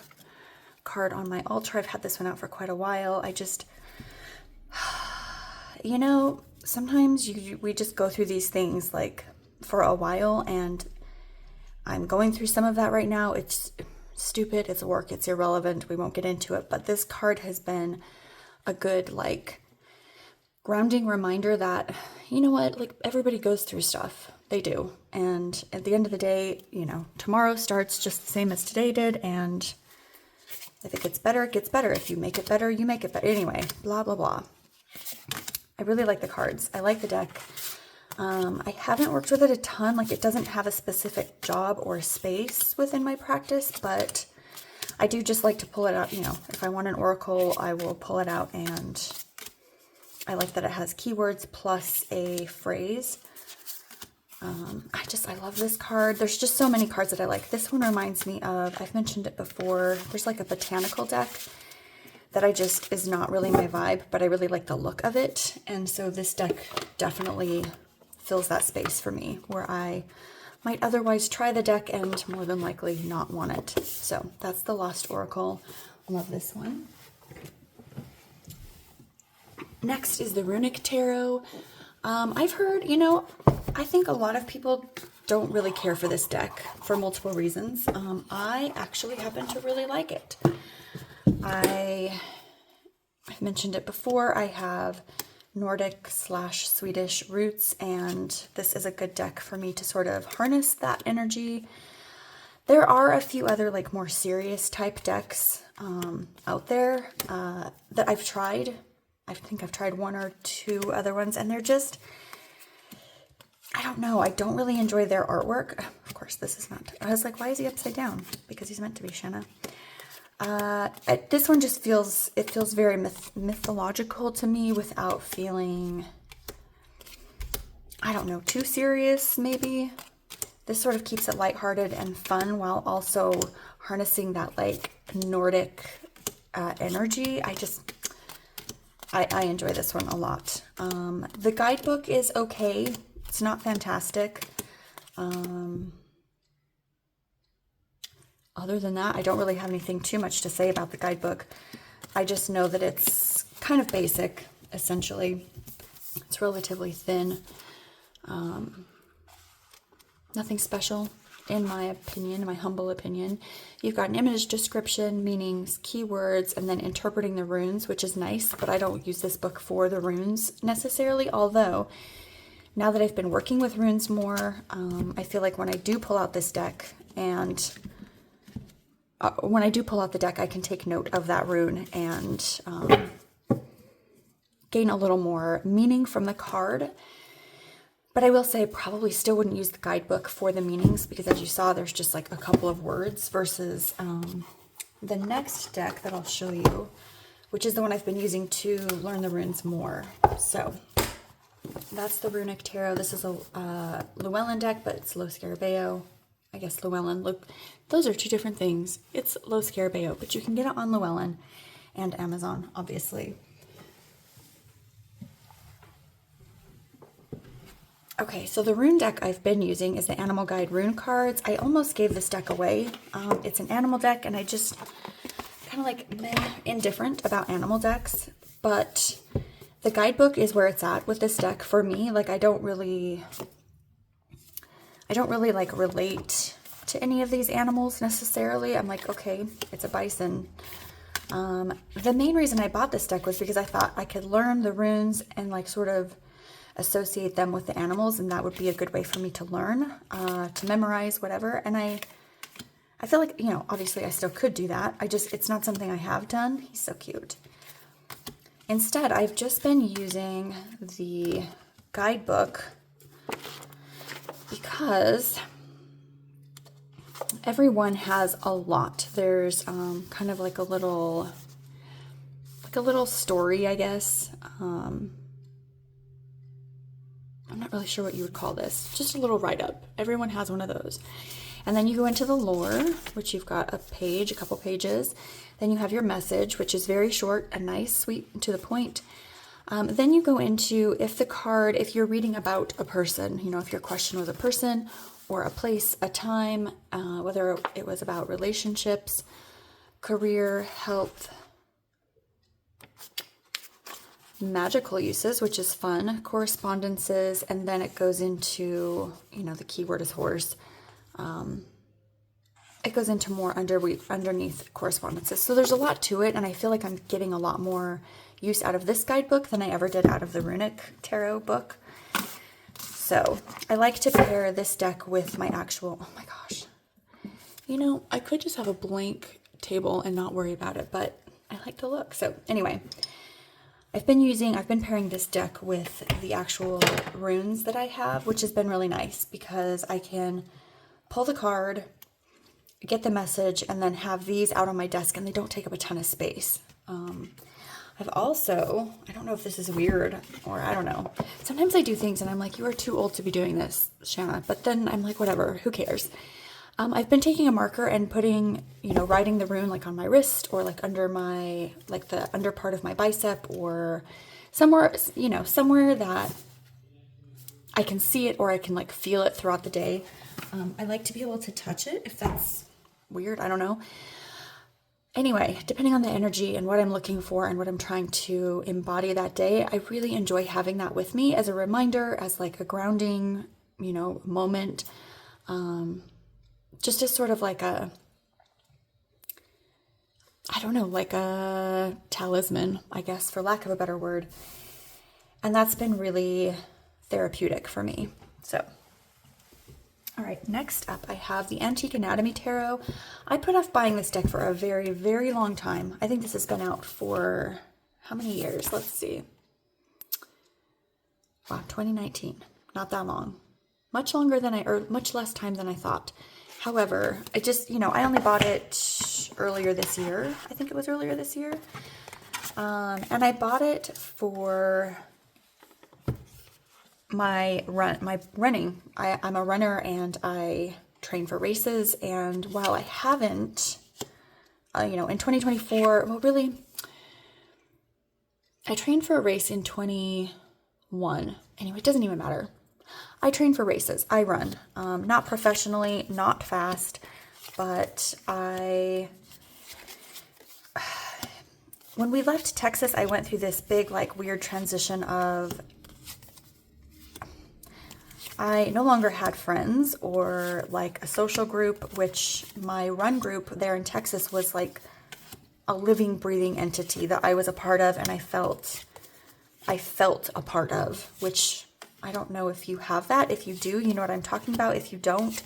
card on my altar. I've had this one out for quite a while. You know, sometimes we just go through these things like for a while, and I'm going through some of that right now. It's stupid, it's work, it's irrelevant. We won't get into it, but this card has been a good, like, grounding reminder that, you know what, like everybody goes through stuff. They do. And at the end of the day, you know, tomorrow starts just the same as today did. And if it gets better, it gets better. If you make it better, you make it better. Anyway, blah, blah, blah. I really like the cards. I like the deck. I haven't worked with it a ton. Like, it doesn't have a specific job or space within my practice, but I do just like to pull it out. You know, if I want an oracle, I will pull it out, and I like that it has keywords plus a phrase. I love this card. There's just so many cards that I like. This one reminds me of, I've mentioned it before, there's like a Botanical deck that is not really my vibe, but I really like the look of it. And so this deck definitely fills that space for me, where I might otherwise try the deck and more than likely not want it. So that's the Lost Oracle. I love this one. Next is the Runic Tarot. I've heard, you know, I think a lot of people don't really care for this deck for multiple reasons. I actually happen to really like it. I've mentioned it before. I have Nordic/Swedish roots, and this is a good deck for me to sort of harness that energy. There are a few other like more serious type decks out there that I've tried. I think I've tried one or two other ones, and they're just, I don't know. I don't really enjoy their artwork. Of course, this is not. I was like, why is he upside down? Because he's meant to be, Shanna. This one just feels, it feels very mythological to me without feeling, I don't know, too serious maybe. This sort of keeps it lighthearted and fun while also harnessing that like Nordic energy. I enjoy this one a lot. The guidebook is okay. It's not fantastic. Other than that, I don't really have anything too much to say about the guidebook. I just know that it's kind of basic, essentially. It's relatively thin. Nothing special, in my opinion, my humble opinion. You've got an image description, meanings, keywords, and then interpreting the runes, which is nice, but I don't use this book for the runes necessarily, although now that I've been working with runes more, I feel like when I do pull out this deck and when I do pull out the deck, I can take note of that rune and gain a little more meaning from the card. But I will say I probably still wouldn't use the guidebook for the meanings, because as you saw, there's just like a couple of words versus the next deck that I'll show you, which is the one I've been using to learn the runes more. So that's the Runic Tarot. This is a Llewellyn deck, but it's Lo Scarabeo. I guess Llewellyn. Look, those are two different things. It's Lo Scarabeo, but you can get it on Llewellyn and Amazon, obviously. Okay, so the rune deck I've been using is the Animal Guide rune cards. I almost gave this deck away. It's an animal deck, and I just kind of like indifferent about animal decks, but the guidebook is where it's at with this deck for me. Like, I don't really like relate to any of these animals necessarily. I'm like, okay, it's a bison. The main reason I bought this deck was because I thought I could learn the runes and like sort of associate them with the animals, and that would be a good way for me to learn, to memorize, whatever. And I feel like, you know, obviously I still could do that. It's not something I have done. He's so cute. Instead, I've just been using the guidebook because everyone has a lot. There's kind of like a little story, I guess. I'm not really sure what you would call this. Just a little write-up. Everyone has one of those. And then you go into the lore, which you've got a couple pages. Then you have your message, which is very short and nice, sweet, and to the point. Then you go into if you're reading about a person, you know, if your question was a person or a place, a time, whether it was about relationships, career, health, magical uses, which is fun, correspondences, and then it goes into, you know, the keyword is horse. It goes into more underneath correspondences. So there's a lot to it, and I feel like I'm getting a lot more use out of this guidebook than I ever did out of the Runic tarot book. So I like to pair this deck with my actual, oh my gosh. You know, I could just have a blank table and not worry about it, but I like to look. So anyway, I've been pairing this deck with the actual runes that I have, which has been really nice because I can pull the card, get the message, and then have these out on my desk, and they don't take up a ton of space. I've also, I don't know if this is weird or I don't know. Sometimes I do things and I'm like, you are too old to be doing this, Shanna. But then I'm like, whatever, who cares? I've been taking a marker and putting, writing the rune like on my wrist or like under my, like the under part of my bicep or somewhere, somewhere that I can see it or I can like feel it throughout the day. I like to be able to touch it if that's weird, I don't know. Anyway, depending on the energy and what I'm looking for and what I'm trying to embody that day, I really enjoy having that with me as a reminder, as like a grounding, moment. Just as sort of like a, I don't know, like a talisman, I guess, for lack of a better word. And that's been really therapeutic for me. So, all right, next up I have the Antique Anatomy Tarot. I put off buying this deck for a very, very long time. I think this has been out for how many years? Let's see. Wow, 2019. Not that long. Much longer than or much less time than I thought. However, I just, I only bought it earlier this year. I think it was earlier this year. And I bought it for my running. I'm a runner and I train for races. And while I haven't, in 2024, well, really, I trained for a race in 21. Anyway, it doesn't even matter. I train for races. I run, not professionally, not fast, but when we left Texas, I went through this big, like, weird transition of I no longer had friends or like a social group, which my run group there in Texas was like a living, breathing entity that I was a part of, and I felt a part of, which I don't know if you have that. If you do, you know what I'm talking about. If you don't,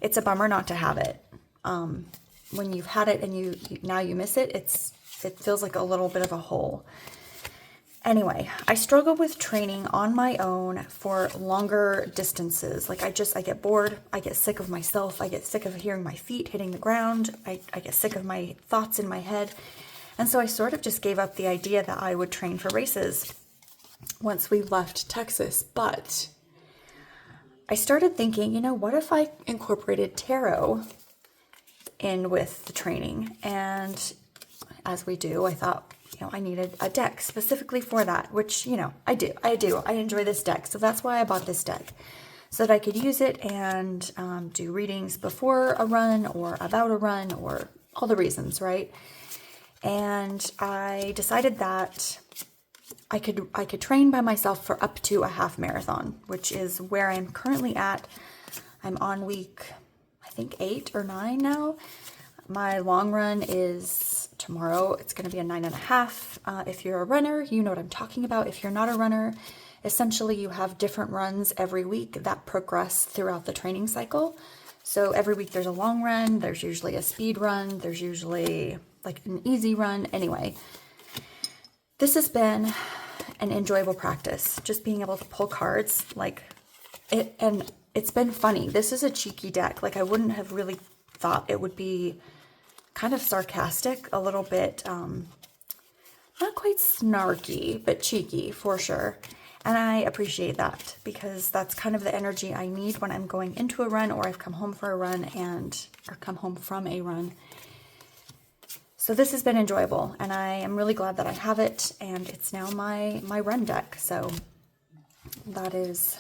it's a bummer not to have it. When you've had it and now you miss it, it feels like a little bit of a hole. Anyway, I struggle with training on my own for longer distances. Like I get bored. I get sick of myself. I get sick of hearing my feet hitting the ground. I get sick of my thoughts in my head. And so I sort of just gave up the idea that I would train for races once we left Texas. But I started thinking, what if I incorporated tarot in with the training? And as we do, I thought, I needed a deck specifically for that, which, I do. I enjoy this deck. So that's why I bought this deck, so that I could use it and do readings before a run or about a run or all the reasons, right? And I decided that I could train by myself for up to a half marathon, which is where I'm currently at. I'm on week, I think 8 or 9 now. My long run is tomorrow. It's going to be a 9.5. If you're a runner, you know what I'm talking about. If you're not a runner, essentially you have different runs every week that progress throughout the training cycle. So every week there's a long run, there's usually a speed run, there's usually like an easy run. Anyway, this has been an enjoyable practice, just being able to pull cards like it, and it's been funny. This is a cheeky deck. Like I wouldn't have really thought it would be kind of sarcastic, a little bit, not quite snarky, but cheeky for sure. And I appreciate that because that's kind of the energy I need when I'm going into a run or I've come home for a run or come home from a run. So this has been enjoyable and I am really glad that I have it, and it's now my run deck. So that is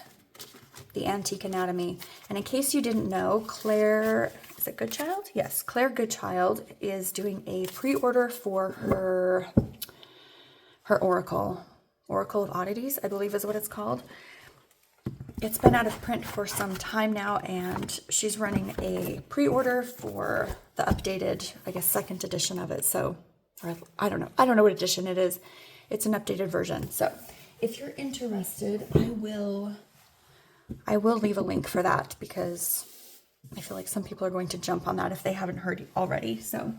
the Antique Anatomy. And in case you didn't know, Claire, is it Goodchild? Yes, Claire Goodchild is doing a pre-order for her Oracle of Oddities, I believe is what it's called. It's been out of print for some time now, and she's running a pre-order for the updated, I guess, second edition of it. So, or I don't know what edition it is. it's an updated version. So if you're interested, I will leave a link for that, because I feel like some people are going to jump on that if they haven't heard already. So,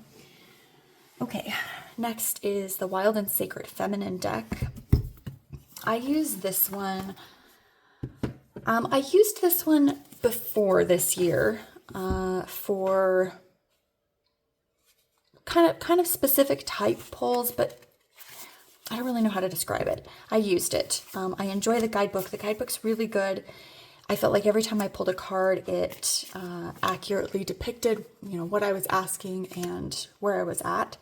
okay, next is the Wild and Sacred Feminine deck. I used this one. I used this one before this year for kind of specific type pulls, but I don't really know how to describe it. I used it. I enjoy the guidebook. The guidebook's really good. I felt like every time I pulled a card, it accurately depicted, what I was asking and where I was at.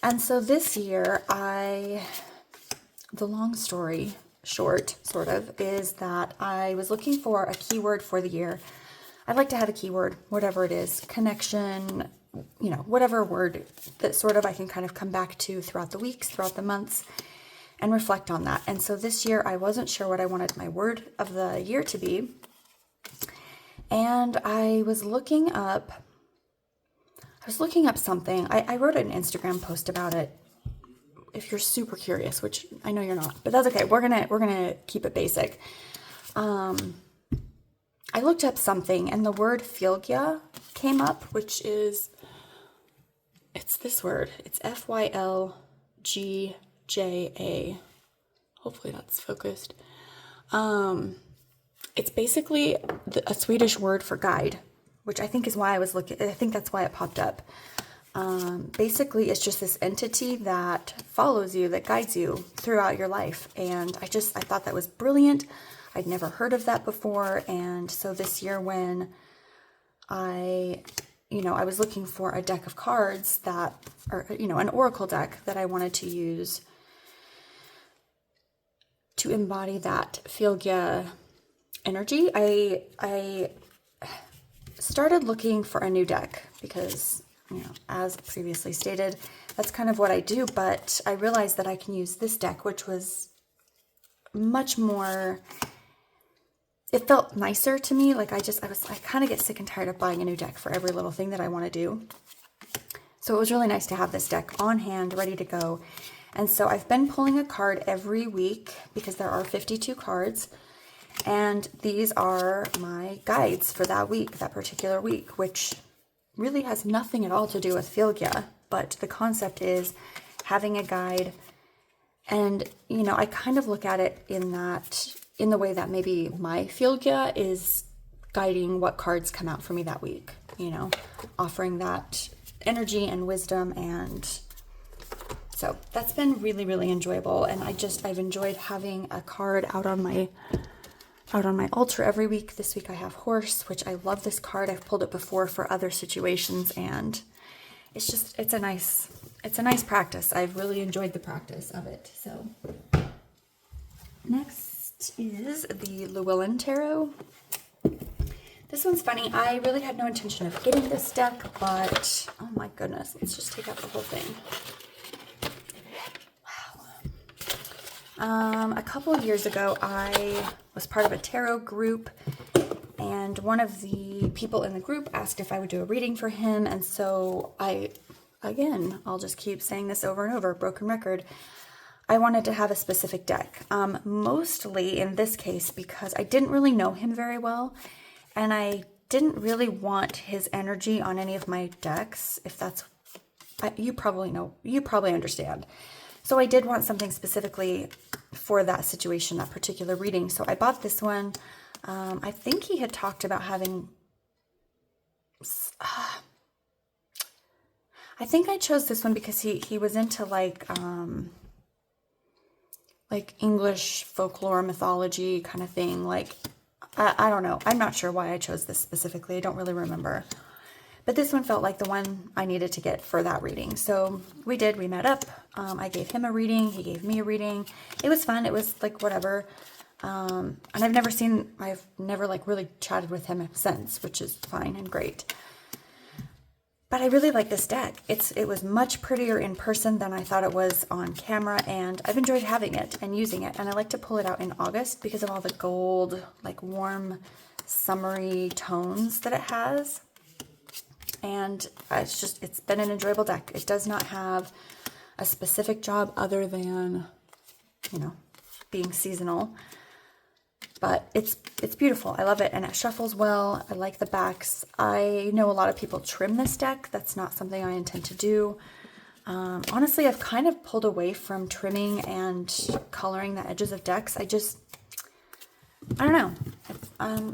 And so this year, the long story short, sort of, is that I was looking for a keyword for the year. I'd like to have a keyword, whatever it is, connection, whatever word that sort of I can kind of come back to throughout the weeks, throughout the months, and reflect on that. And so this year I wasn't sure what I wanted my word of the year to be. And I was looking up something. I wrote an Instagram post about it. If you're super curious, which I know you're not, but that's okay. We're gonna keep it basic. I looked up something and the word Fylgja came up, which is, it's this word. It's Fylgja. Hopefully that's focused. It's basically a Swedish word for guide, which I think is why I think that's why it popped up. Basically, it's just this entity that follows you, that guides you throughout your life. And I thought that was brilliant. I'd never heard of that before. And so this year when I was looking for a deck of cards an oracle deck that I wanted to use to embody that Fylgja energy, I started looking for a new deck because, as previously stated, that's kind of what I do, but I realized that I can use this deck, which was much more, it felt nicer to me. Like I kind of get sick and tired of buying a new deck for every little thing that I want to do. So it was really nice to have this deck on hand, ready to go. And so I've been pulling a card every week because there are 52 cards. And these are my guides for that week, that particular week, which really has nothing at all to do with Fylgja. But the concept is having a guide. And, I kind of look at it in the way that maybe my Fylgja is guiding what cards come out for me that week, offering that energy and wisdom. And so that's been really, really enjoyable. And I've enjoyed having a card out on my altar every week. This week I have Horse, which I love this card. I've pulled it before for other situations, and it's a nice practice. I've really enjoyed the practice of it. So next is the Llewellyn Tarot. This one's funny. I really had no intention of getting this deck, but oh my goodness, let's just take out the whole thing. Wow. A couple of years ago, I was part of a tarot group, and one of the people in the group asked if I would do a reading for him, and so I'll just keep saying this over and over, broken record, I wanted to have a specific deck, mostly in this case because I didn't really know him very well, and I didn't really want his energy on any of my decks, if that's, you probably understand. So I did want something specifically for that situation, that particular reading, so I bought this one. I think he had talked about having, I think I chose this one because he was into like English folklore, mythology kind of thing. Like, I don't know. I'm not sure why I chose this specifically. I don't really remember. But this one felt like the one I needed to get for that reading. So we met up. I gave him a reading. He gave me a reading. It was fun. It was like whatever. And I've never like really chatted with him since, which is fine and great. But I really like this deck. It was much prettier in person than I thought it was on camera, and I've enjoyed having it and using it. And I like to pull it out in August because of all the gold, like warm, summery tones that it has. And it's been an enjoyable deck. It does not have a specific job other than, you know, being seasonal. But it's beautiful. I love it, and it shuffles well. I like the backs. I know a lot of people trim this deck. That's not something I intend to do. Honestly, I've kind of pulled away from trimming and coloring the edges of decks. I don't know.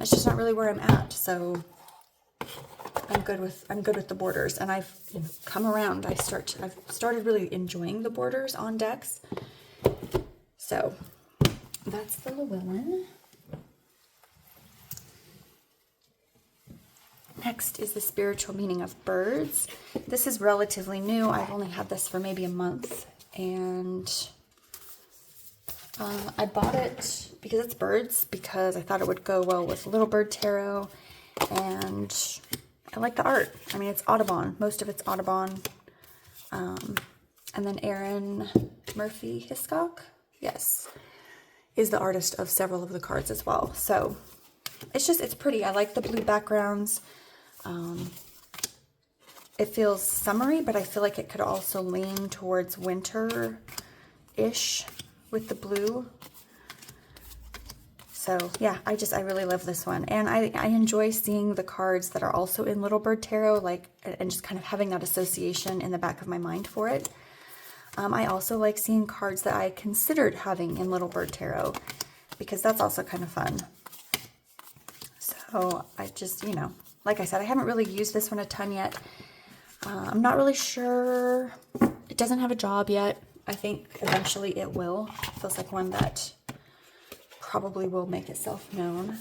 It's just not really where I'm at. So I'm good with the borders, and I've come around. I've started really enjoying the borders on decks. So that's the Llewellyn. Next is the Spiritual Meaning of Birds. This is relatively new. I've only had this for maybe a month, and I bought it because it's birds, because I thought it would go well with Little Bird Tarot, and I like the art. I mean, it's Audubon. Most of it's Audubon. And then Aaron Murphy Hiscock, yes, is the artist of several of the cards as well. So it's pretty. I like the blue backgrounds. It feels summery, but I feel like it could also lean towards winter-ish with the blue. So yeah, I really love this one. And I enjoy seeing the cards that are also in Little Bird Tarot, and just kind of having that association in the back of my mind for it. I also like seeing cards that I considered having in Little Bird Tarot, because that's also kind of fun. So I just, like I said, I haven't really used this one a ton yet. I'm not really sure. It doesn't have a job yet. I think eventually it will. It feels like one that probably will make itself known.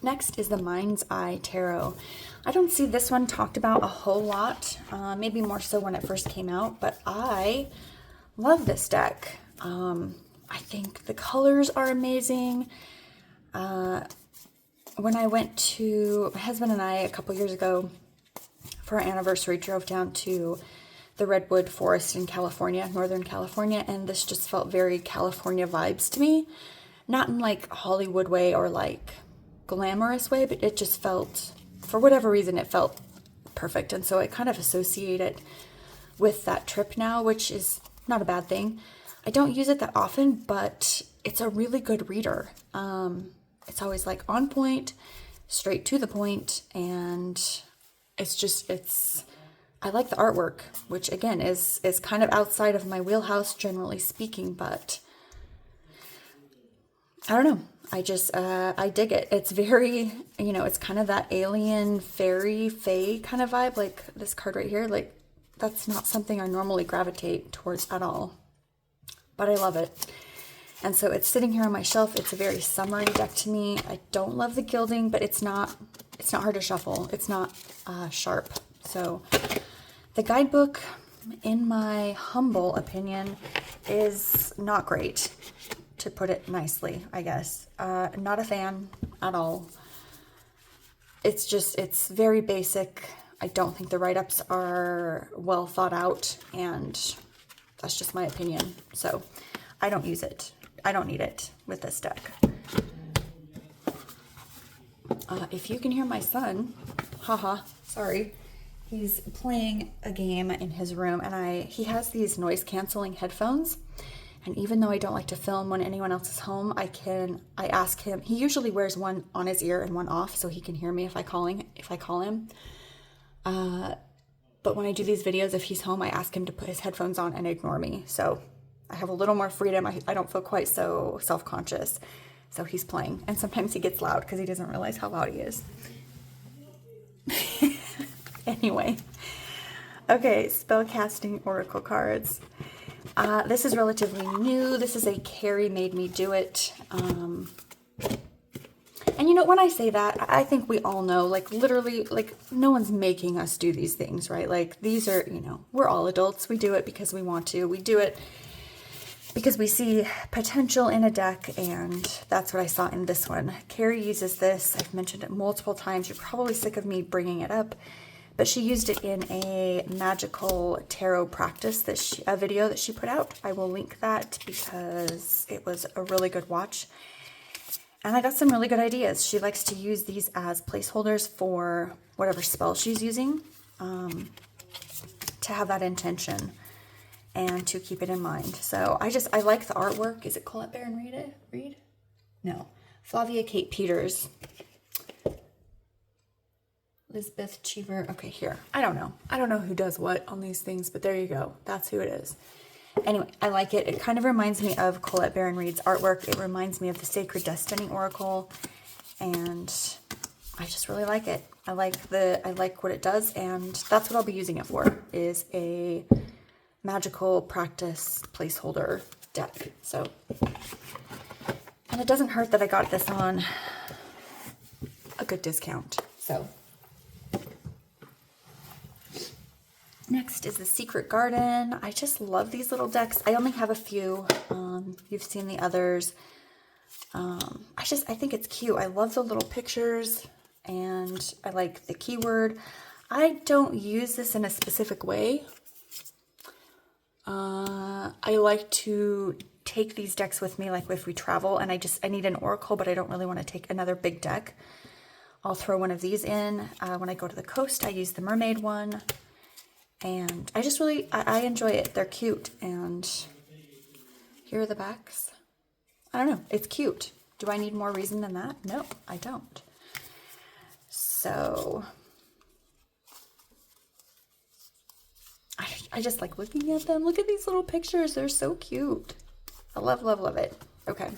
Next is the Mind's Eye Tarot. I don't see this one talked about a whole lot, maybe more so when it first came out, but I love this deck. I think the colors are amazing. When I went to, my husband and I a couple years ago for our anniversary, drove down to the Redwood Forest in California, Northern California, and this just felt very California vibes to me. Not in like a Hollywood way or like glamorous way, but it just felt, for whatever reason, it felt perfect. And so I kind of associate it with that trip now, which is not a bad thing. I don't use it that often, but it's a really good reader. It's always like on point, straight to the point, and I like the artwork, which again is kind of outside of my wheelhouse generally speaking, but I don't know. I dig it. It's very, it's kind of that alien, fairy, fae kind of vibe, like this card right here. Like, that's not something I normally gravitate towards at all, but I love it. And so it's sitting here on my shelf. It's a very summery deck to me. I don't love the gilding, but it's not hard to shuffle. It's not sharp. So the guidebook, in my humble opinion, is not great, to put it nicely, I guess. Not a fan at all. It's very basic. I don't think the write-ups are well thought out, and that's just my opinion. So I don't use it. I don't need it with this deck. If you can hear my son, sorry. He's playing a game in his room, and he has these noise canceling headphones. And even though I don't like to film when anyone else is home, I ask him, he usually wears one on his ear and one off so he can hear me if I call him. But when I do these videos, if he's home, I ask him to put his headphones on and ignore me. So I have a little more freedom. I don't feel quite so self-conscious. So he's playing. And sometimes he gets loud because he doesn't realize how loud he is. Anyway. Okay, spellcasting oracle cards. This is relatively new. This is a Carrie made me do it. And when I say that, I think we all know, like literally, like no one's making us do these things, right? Like these are, we're all adults. We do it because we want to. We do it because we see potential in a deck, and that's what I saw in this one. Carrie uses this. I've mentioned it multiple times. You're probably sick of me bringing it up, but she used it in a magical tarot practice, a video that she put out. I will link that because it was a really good watch. And I got some really good ideas. She likes to use these as placeholders for whatever spell she's using, to have that intention. and to keep it in mind. So I like the artwork. Is it Colette Baron Reed? No. Flavia Kate Peters. Elizabeth Cheever. Okay, here. I don't know. I don't know who does what on these things, but there you go. That's who it is. Anyway, I like it. It kind of reminds me of Colette Baron Reed's artwork. It reminds me of the Sacred Destiny Oracle, and I just really like it. I like what it does, and that's what I'll be using it for, is a magical practice placeholder deck. So, and it doesn't hurt that I got this on a good discount. So, next is the Secret Garden. I just love these little decks. I only have a few. You've seen the others. I think it's cute. I love the little pictures, and I like the keyword. I don't use this in a specific way. I like to take these decks with me, like if we travel and I need an oracle, but I don't really want to take another big deck. I'll throw one of these in. When I go to the coast, I use the mermaid one. And I just really, I enjoy it. They're cute. And here are the backs. I don't know. It's cute. Do I need more reason than that? No, I don't. So I just like looking at them. Look at these little pictures. They're so cute. I love, love, love it. Okay.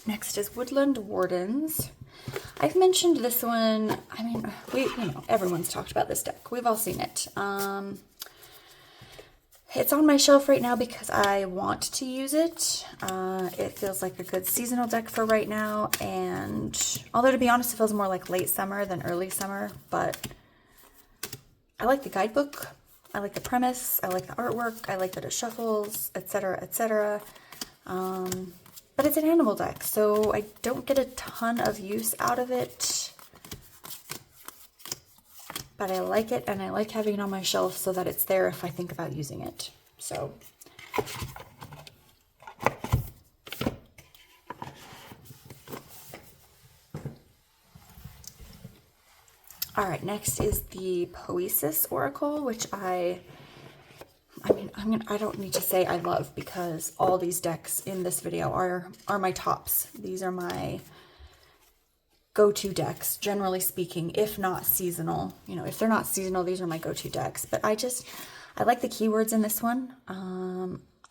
Next is Woodland Wardens. I've mentioned this one. I mean, everyone's talked about this deck. We've all seen it. It's on my shelf right now because I want to use it. It feels like a good seasonal deck for right now. And although to be honest, it feels more like late summer than early summer, but I like the guidebook. I like the premise. I like the artwork. I like that it shuffles, etc., etc. But it's an animal deck, so I don't get a ton of use out of it. But I like it, and I like having it on my shelf so that it's there if I think about using it. So, all right, next is the Poesis Oracle, which I don't need to say I love, because all these decks in this video are my tops. These are my go-to decks, generally speaking, if not seasonal. If they're not seasonal, these are my go-to decks. But I like the keywords in this one.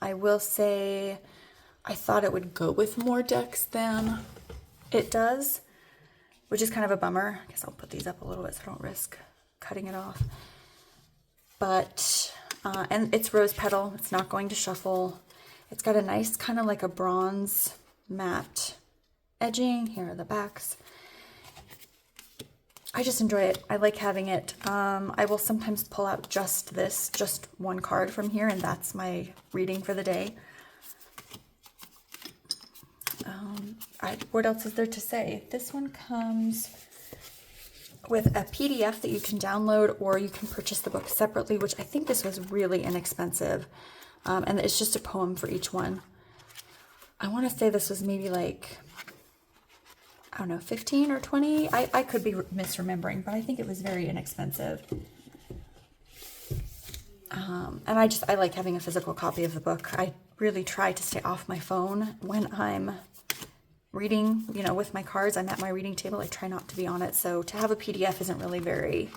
I will say I thought it would go with more decks than it does, which is kind of a bummer. I guess I'll put these up a little bit so I don't risk cutting it off. But and it's rose petal. It's not going to shuffle. It's got a nice kind of like a bronze matte edging. Here are the backs. I just enjoy it. I like having it. I will sometimes pull out just one card from here, and that's my reading for the day. What else is there to say? This one comes with a PDF that you can download, or you can purchase the book separately, which I think this was really inexpensive. And it's just a poem for each one. I want to say this was maybe like, I don't know, 15 or 20. I could be misremembering, but I think it was very inexpensive. And I like having a physical copy of the book. I really try to stay off my phone when I'm reading, with my cards. I'm at my reading table. I try not to be on it. So to have a PDF isn't really very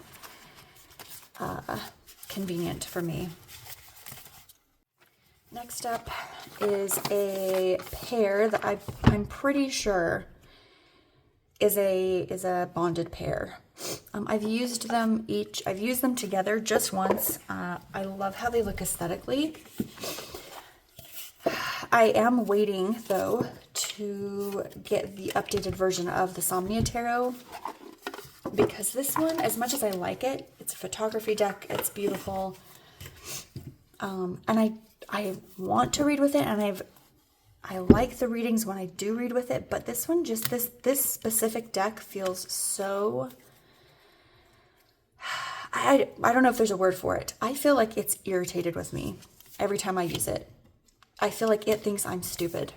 convenient for me. Next up is a pair that I'm pretty sure is a bonded pair. I've used them together just once. I love how they look aesthetically. I am waiting, though, to get the updated version of the Somnia Tarot, because this one, as much as I like it, it's a photography deck, it's beautiful, and I want to read with it, and I like the readings when I do read with it, but this one, just this specific deck feels so, I don't know if there's a word for it. I feel like it's irritated with me. every time I use it. I feel like it thinks I'm stupid.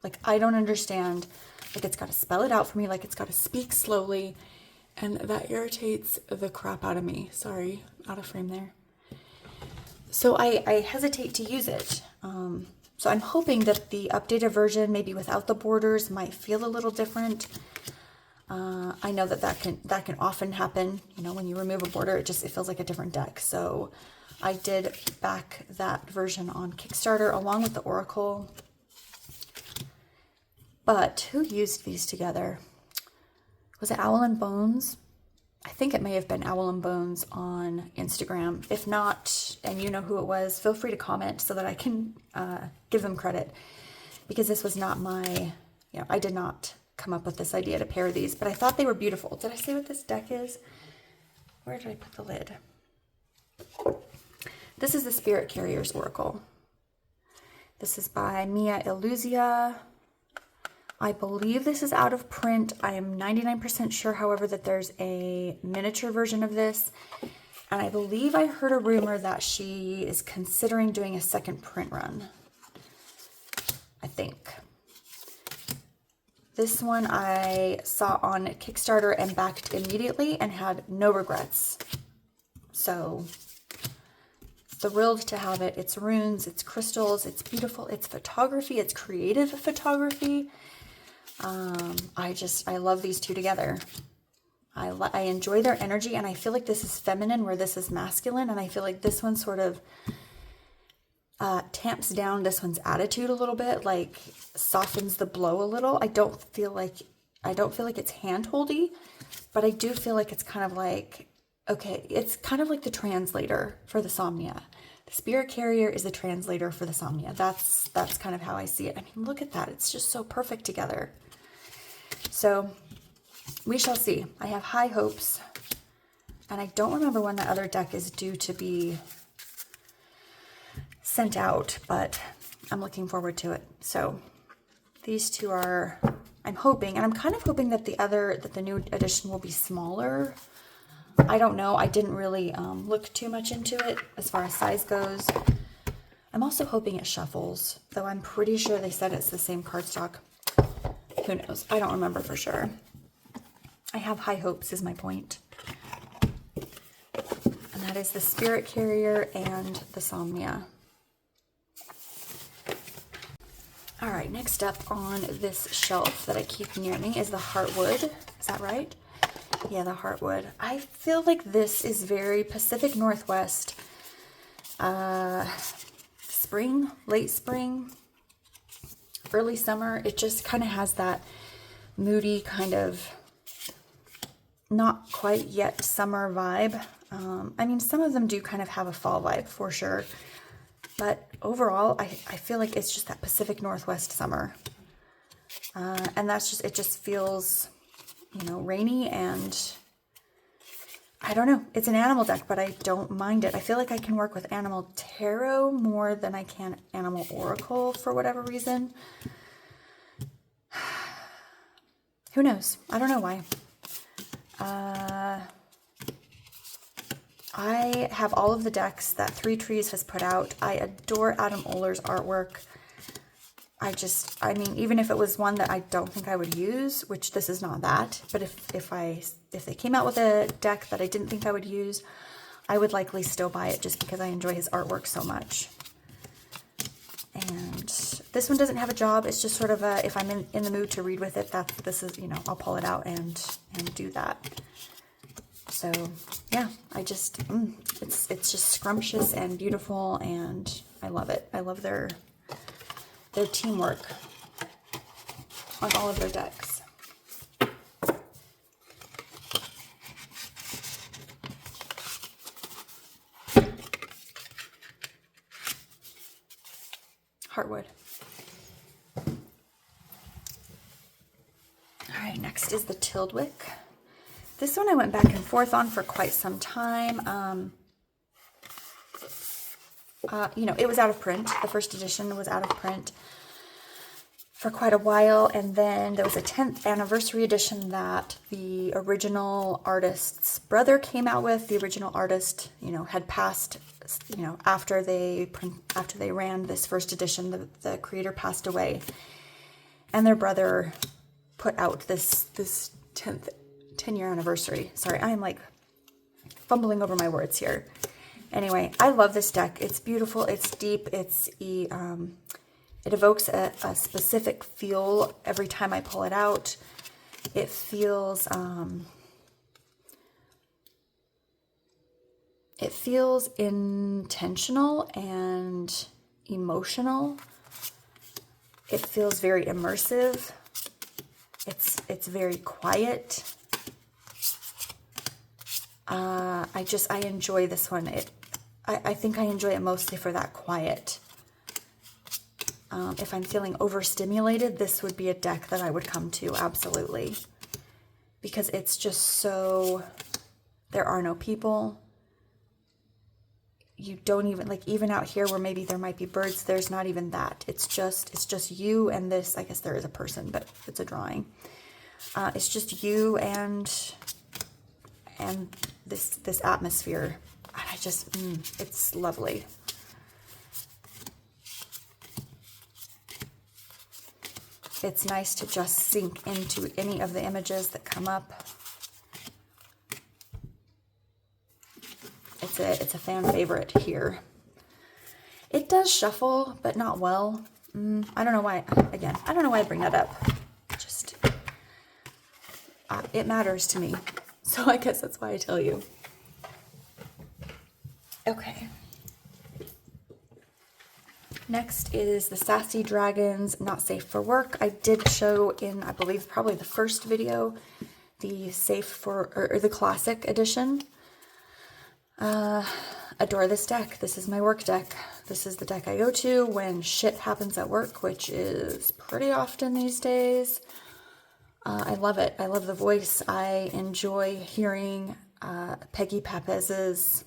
Like, I don't understand. Like, it's got to spell it out for me. Like, it's got to speak slowly. And that irritates the crap out of me. Sorry, out of frame there. So I hesitate to use it. So I'm hoping that the updated version, maybe without the borders, might feel a little different. I know that can often happen. You know, when you remove a border, it feels like a different deck. So I did back that version on Kickstarter along with the Oracle. But who used these together? Was it Owl and Bones? I think it may have been Owl and Bones on Instagram. If not, and you know who it was, feel free to comment so that I can give them credit. Because this was not my, I did not come up with this idea to pair these, but I thought they were beautiful. Did I say what this deck is? Where did I put the lid? This is the Spirit Carriers Oracle. This is by Mia Illusia. I believe this is out of print. I am 99% sure, however, that there's a miniature version of this. And I believe I heard a rumor that she is considering doing a second print run. I think. This one I saw on Kickstarter and backed immediately and had no regrets. So thrilled to have it. It's runes, it's crystals, it's beautiful, it's photography, it's creative photography. I love these two together. I enjoy their energy, and I feel like this is feminine where this is masculine, and I feel like this one sort of tamps down this one's attitude a little bit, like softens the blow a little. I don't feel like it's hand-holdy, but I do feel like it's kind of like, okay, it's kind of like the translator for the Somnia. The Spirit Carrier is the translator for the Somnia. That's kind of how I see it. I mean, look at that. It's just so perfect together. So we shall see. I have high hopes, and I don't remember when the other deck is due to be sent out, but I'm looking forward to it. So these two are, I'm hoping, and I'm kind of hoping that the new edition will be smaller. I don't know. I didn't really look too much into it as far as size goes. I'm also hoping it shuffles, though I'm pretty sure they said it's the same cardstock. Who knows? I don't remember for sure. I have high hopes is my point. And that is the Spirit Carrier and the Somnia. All right, next up on this shelf that I keep near me is the Heartwood. Is that right? Yeah, the Heartwood. I feel like this is very Pacific Northwest. Spring, late spring, early summer. It just kind of has that moody kind of not quite yet summer vibe. I mean, some of them do kind of have a fall vibe for sure. But overall, I feel like it's just that Pacific Northwest summer. And it just feels, rainy, and I don't know. It's an animal deck, but I don't mind it. I feel like I can work with Animal Tarot more than I can Animal Oracle for whatever reason. Who knows? I don't know why. I have all of the decks that Three Trees has put out. I adore Adam Oler's artwork. I mean, even if it was one that I don't think I would use, which this is not that, but if they came out with a deck that I didn't think I would use, I would likely still buy it just because I enjoy his artwork so much. And this one doesn't have a job. It's just sort of a, if I'm in the mood to read with it, this is, I'll pull it out and do that. So yeah, it's just scrumptious and beautiful, and I love it. I love their teamwork on all of their decks. Heartwood. All right, next is the Tildwick. This one I went back and forth on for quite some time. It was out of print. The first edition was out of print. for quite a while, and then there was a 10th anniversary edition that the original artist's brother came out with. The original artist, you know, had passed, you know, after they ran this first edition, the creator passed away, and their brother put out this 10-year anniversary. Sorry, I'm like fumbling over my words here. Anyway, I love this deck. It's beautiful, it's deep, it evokes a specific feel every time I pull it out. It feels intentional and emotional. It feels very immersive. It's very quiet. I enjoy this one. I think I enjoy it mostly for that quiet. If I'm feeling overstimulated, this would be a deck that I would come to, absolutely. Because it's just so, there are no people. You don't even, like, even out here where maybe there might be birds, there's not even that. It's just you and this, I guess there is a person, but it's a drawing. It's just you and this atmosphere. I just, it's lovely. It's nice to just sink into any of the images that come up. It's a fan favorite here. It does shuffle, but not well. I don't know why, again, I don't know why I bring that up. Just, it matters to me. So I guess that's why I tell you. Okay. Next is the Sassy Dragons, Not Safe for Work. I did show in, I believe, probably the first video, the safe for, or the classic edition. Adore this deck. This is my work deck. This is the deck I go to when shit happens at work, which is pretty often these days. I love it. I love the voice. I enjoy hearing Peggy Papez's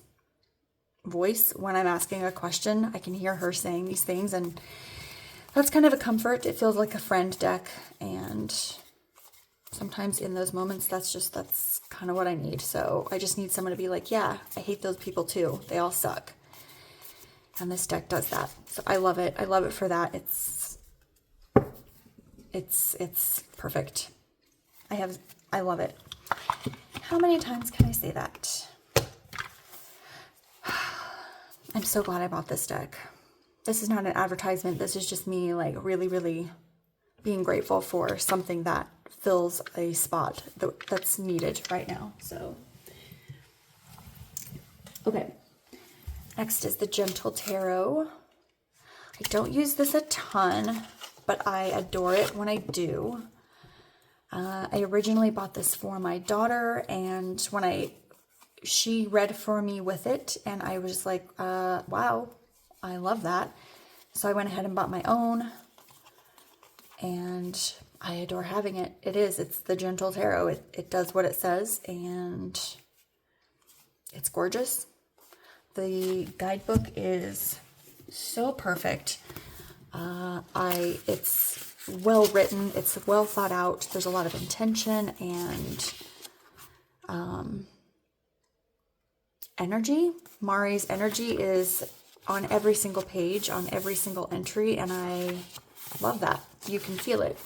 voice when I'm asking a question. I can hear her saying these things, and that's kind of a comfort. It feels like a friend deck, and sometimes in those moments that's kind of what I need. So I just need someone to be like, yeah, I hate those people too, they all suck. And this deck does that. So I love it. I love it for that. It's perfect. I love it. How many times can I say that? I'm so glad I bought this deck. This is not an advertisement. This is just me, like, really, really being grateful for something that fills a spot that's needed right now. So, okay. Next is the Gentle Tarot. I don't use this a ton, but I adore it when I do. I originally bought this for my daughter, and when she read for me with it, and I was like, wow, I love that. So I went ahead and bought my own, and I adore having it. It's the Gentle Tarot. It does what it says, and it's gorgeous. The guidebook is so perfect. It's well written. It's well thought out. There's a lot of intention and energy. Mari's energy is on every single page, on every single entry, and I love that. You can feel it.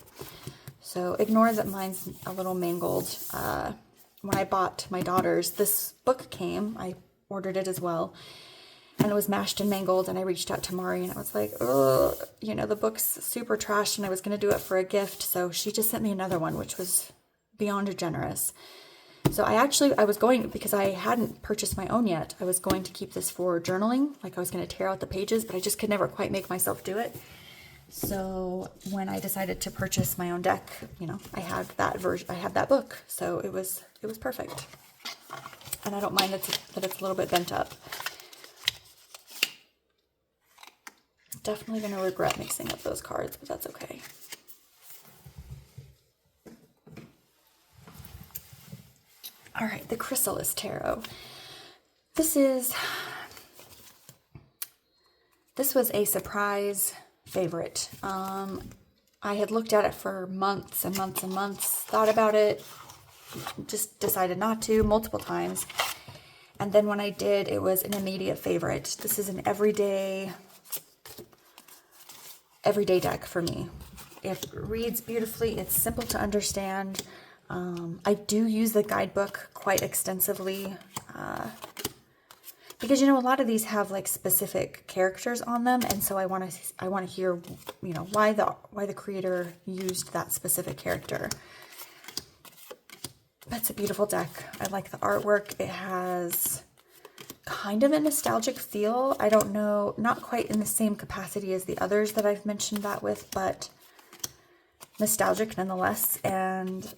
So ignore that mine's a little mangled. When I bought my daughter's, this book came, I ordered it as well, and it was mashed and mangled, and I reached out to Mari, and I was like, oh, you know, the book's super trashed, and I was going to do it for a gift, so she just sent me another one, which was beyond generous. So I was going, because I hadn't purchased my own yet, I was going to keep this for journaling, like I was going to tear out the pages, but I just could never quite make myself do it. So when I decided to purchase my own deck, you know, I had that version, I had that book, so it was perfect. And I don't mind that it's a little bit bent up. Definitely going to regret mixing up those cards, but that's okay. All right, the Chrysalis Tarot. This was a surprise favorite. I had looked at it for months and months and months, thought about it, just decided not to multiple times. And then when I did, it was an immediate favorite. This is an everyday deck for me. It reads beautifully. It's simple to understand. I do use the guidebook quite extensively because, you know, a lot of these have like specific characters on them, and so I want to hear, you know, why the creator used that specific character. That's a beautiful deck. I like the artwork. It has kind of a nostalgic feel. I don't know, not quite in the same capacity as the others that I've mentioned that with, but nostalgic nonetheless. And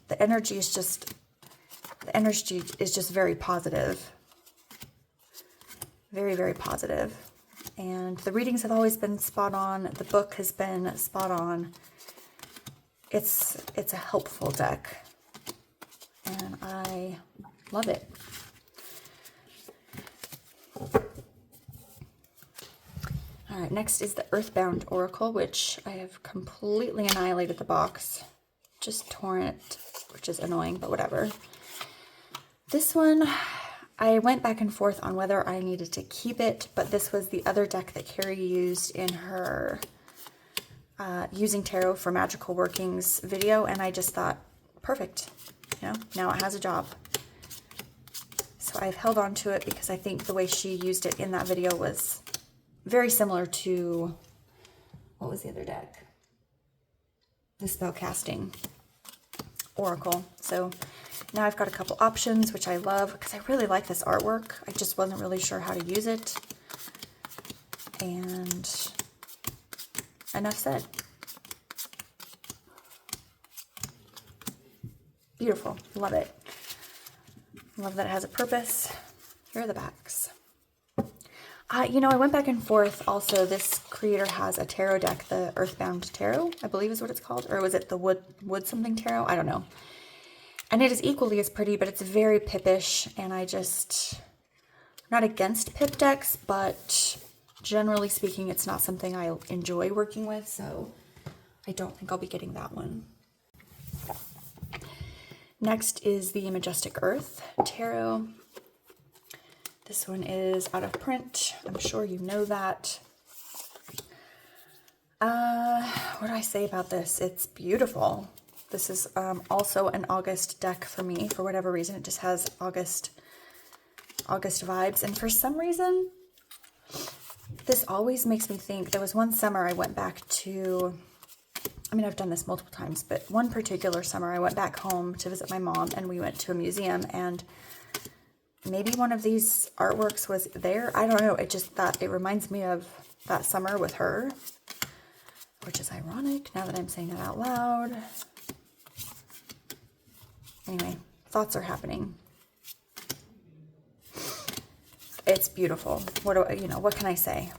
the energy is just very positive. Very, very positive. And the readings have always been spot on. The book has been spot on. It's a helpful deck. And I love it. All right, next is the Earthbound Oracle, which I have completely annihilated the box. Just torn it, which is annoying, but whatever. This one, I went back and forth on whether I needed to keep it, but this was the other deck that Carrie used in her Using Tarot for Magical Workings video, and I just thought, perfect. You know, now it has a job. So I've held on to it because I think the way she used it in that video was very similar to, what was the other deck? The Spellcasting Oracle. So now I've got a couple options, which I love because I really like this artwork. I just wasn't really sure how to use it. And enough said. Beautiful. Love it. Love that it has a purpose. Here are the backs. You know, I went back and forth. Also, this creator has a tarot deck, the Earthbound Tarot, I believe is what it's called. Or was it the Wood something tarot? I don't know. And it is equally as pretty, but it's very pippish. And I'm not against pip decks, but generally speaking, it's not something I enjoy working with. So I don't think I'll be getting that one. Next is the Majestic Earth Tarot. This one is out of print. I'm sure you know that. What do I say about this? It's beautiful. This is also an August deck for me. For whatever reason, it just has August vibes. And for some reason, this always makes me think. There was one summer I went back to, I mean, I've done this multiple times, but one particular summer I went back home to visit my mom, and we went to a museum, and maybe one of these artworks was there. I don't know. It just thought it reminds me of that summer with her, which is ironic now that I'm saying it out loud. Anyway, thoughts are happening. It's beautiful. What can I say?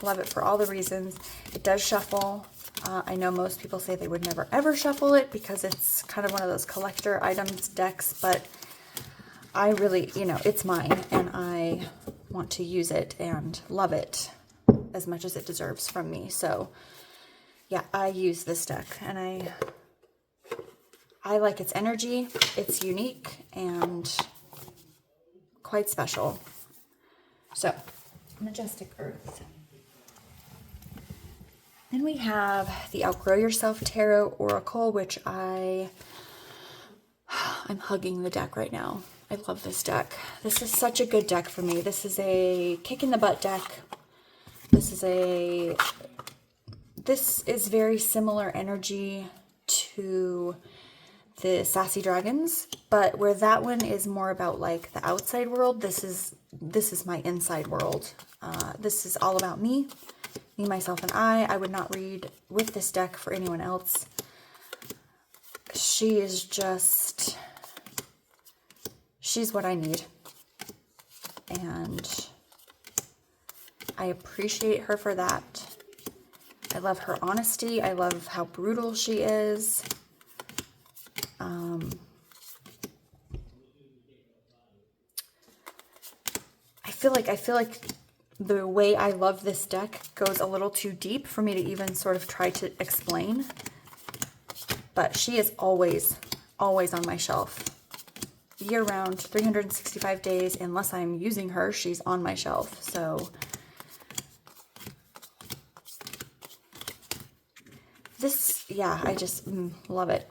Love it for all the reasons. It does shuffle. I know most people say they would never ever shuffle it because it's kind of one of those collector items decks, but I really, it's mine and I want to use it and love it as much as it deserves from me. So yeah, I use this deck and I like its energy. It's unique and quite special. So, Majestic Earth. Then we have the Outgrow Yourself Tarot Oracle, which I'm hugging the deck right now. I love this deck. This is such a good deck for me. This is a kick in the butt deck. This is very similar energy to the Sassy Dragons, but where that one is more about like the outside world, this is my inside world. This is all about me, myself, and I. I would not read with this deck for anyone else. She's what I need. And I appreciate her for that. I love her honesty. I love how brutal she is. I feel like the way I love this deck goes a little too deep for me to even sort of try to explain. But she is always, always on my shelf. Year round, 365 days, unless I'm using her, she's on my shelf. So this, yeah, I just love it.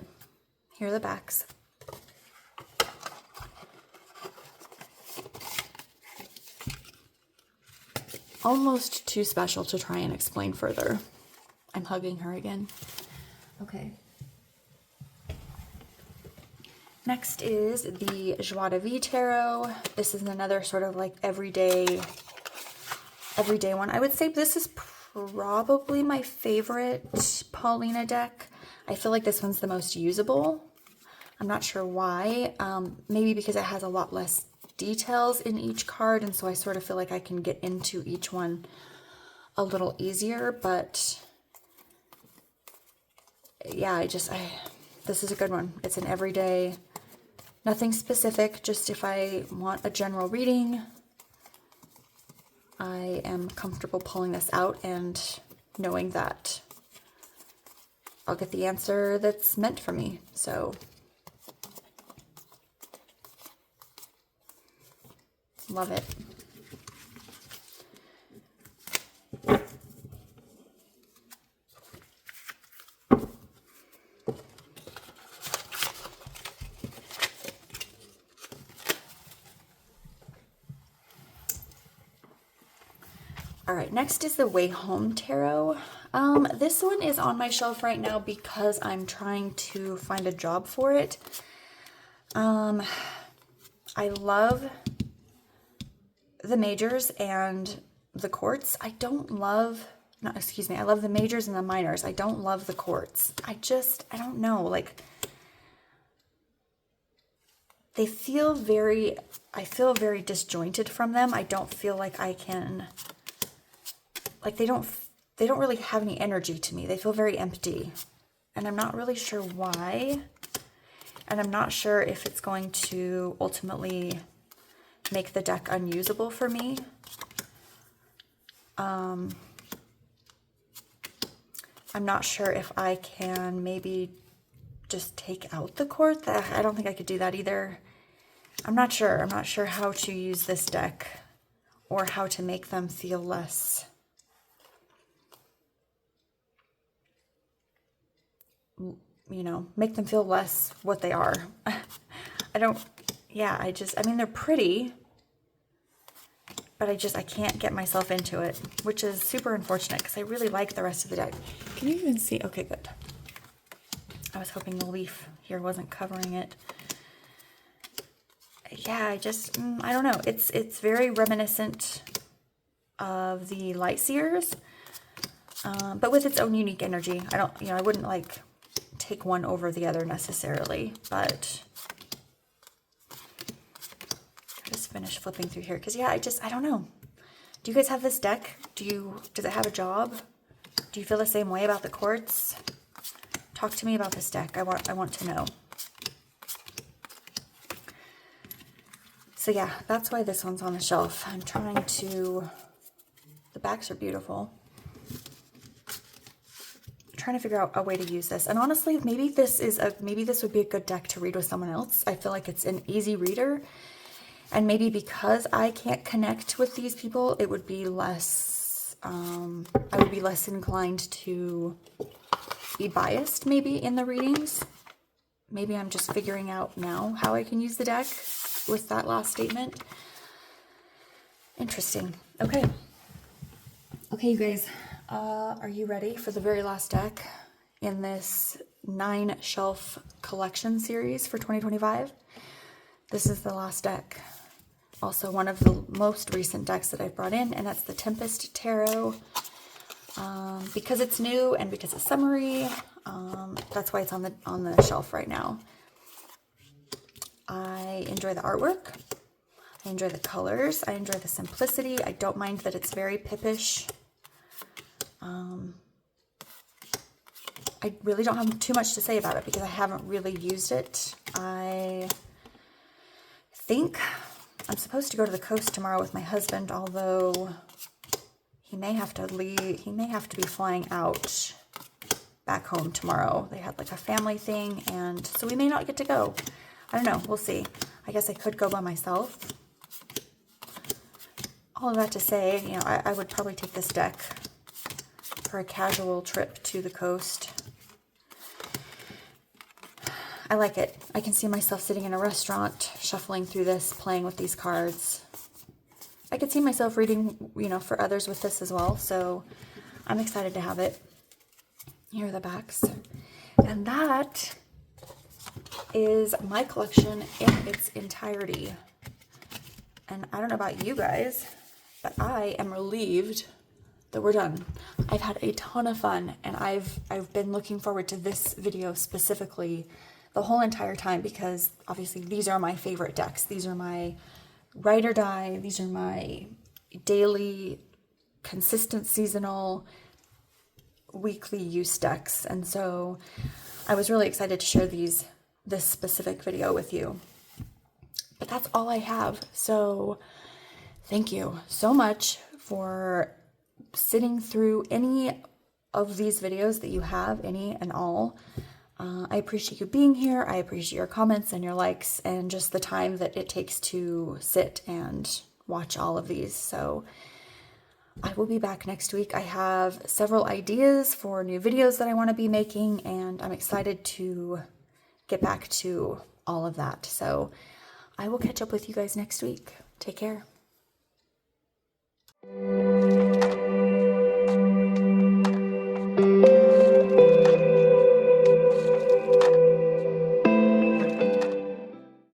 Here are the backs. Almost too special to try and explain further. I'm hugging her again. Okay. Next is the Joie de Vie Tarot. This is another sort of like everyday one. I would say this is probably my favorite Paulina deck. I feel like this one's the most usable. I'm not sure why. Maybe because it has a lot less details in each card, and so I sort of feel like I can get into each one a little easier. But yeah, this is a good one. It's an everyday, nothing specific, just if I want a general reading, I am comfortable pulling this out and knowing that I'll get the answer that's meant for me. So love it. All right, next is the Way Home Tarot. This one is on my shelf right now because I'm trying to find a job for it. I love the majors and the quartz. I love the majors and the minors. I don't love the quartz. I don't know, like, I feel very disjointed from them. I don't feel like I can, like, they don't really have any energy to me. They feel very empty, and I'm not really sure why, and I'm not sure if it's going to ultimately make the deck unusable for me. I'm not sure if I can maybe just take out the quartz. I don't think I could do that either. I'm not sure. I'm not sure how to use this deck or how to make them feel less, make them feel less what they are. I mean, they're pretty, but I can't get myself into it, which is super unfortunate because I really like the rest of the deck. Can you even see? Okay, good. I was hoping the leaf here wasn't covering it. Yeah, I don't know. It's very reminiscent of the Light Seers, but with its own unique energy. I wouldn't like take one over the other necessarily, but I'll just finish flipping through here because I don't know. Do you guys have this deck? Does it have a job? Do you feel the same way about the quartz? Talk to me about this deck. I want to know. So yeah, that's why this one's on the shelf. I'm trying to, the backs are beautiful. I'm trying to figure out a way to use this. And honestly, maybe this would be a good deck to read with someone else. I feel like it's an easy reader. And maybe because I can't connect with these people, it would be less, I would be less inclined to be biased maybe in the readings. Maybe I'm just figuring out now how I can use the deck with that last statement. Interesting. Okay, you guys, are you ready for the very last deck in this 9 shelf collection series for 2025? This is the last deck. Also one of the most recent decks that I've brought in, and that's the Tempest Tarot. Because it's new and because it's summery, that's why it's on the shelf right now. I enjoy the artwork. I enjoy the colors. I enjoy the simplicity. I don't mind that it's very pippish. I really don't have too much to say about it because I haven't really used it. I think I'm supposed to go to the coast tomorrow with my husband, although he may have to leave. He may have to be flying out back home tomorrow. They had like a family thing, and so we may not get to go. I don't know. We'll see. I guess I could go by myself. All of that to say, you know, I would probably take this deck for a casual trip to the coast. I like it. I can see myself sitting in a restaurant, shuffling through this, playing with these cards. I could see myself reading, you know, for others with this as well. So I'm excited to have it. Here are the backs. And that is my collection in its entirety. And I don't know about you guys, but I am relieved that we're done. I've had a ton of fun, and I've been looking forward to this video specifically the whole entire time, because obviously these are my favorite decks. These are my ride or die. These are my daily, consistent, seasonal, weekly use decks. And so I was really excited to share this specific video with you. But that's all I have. So thank you so much for sitting through any of these videos that you have, any and all. I appreciate you being here. I appreciate your comments and your likes and just the time that it takes to sit and watch all of these. So I will be back next week. I have several ideas for new videos that I want to be making, and I'm excited to get back to all of that. So I will catch up with you guys next week. Take care.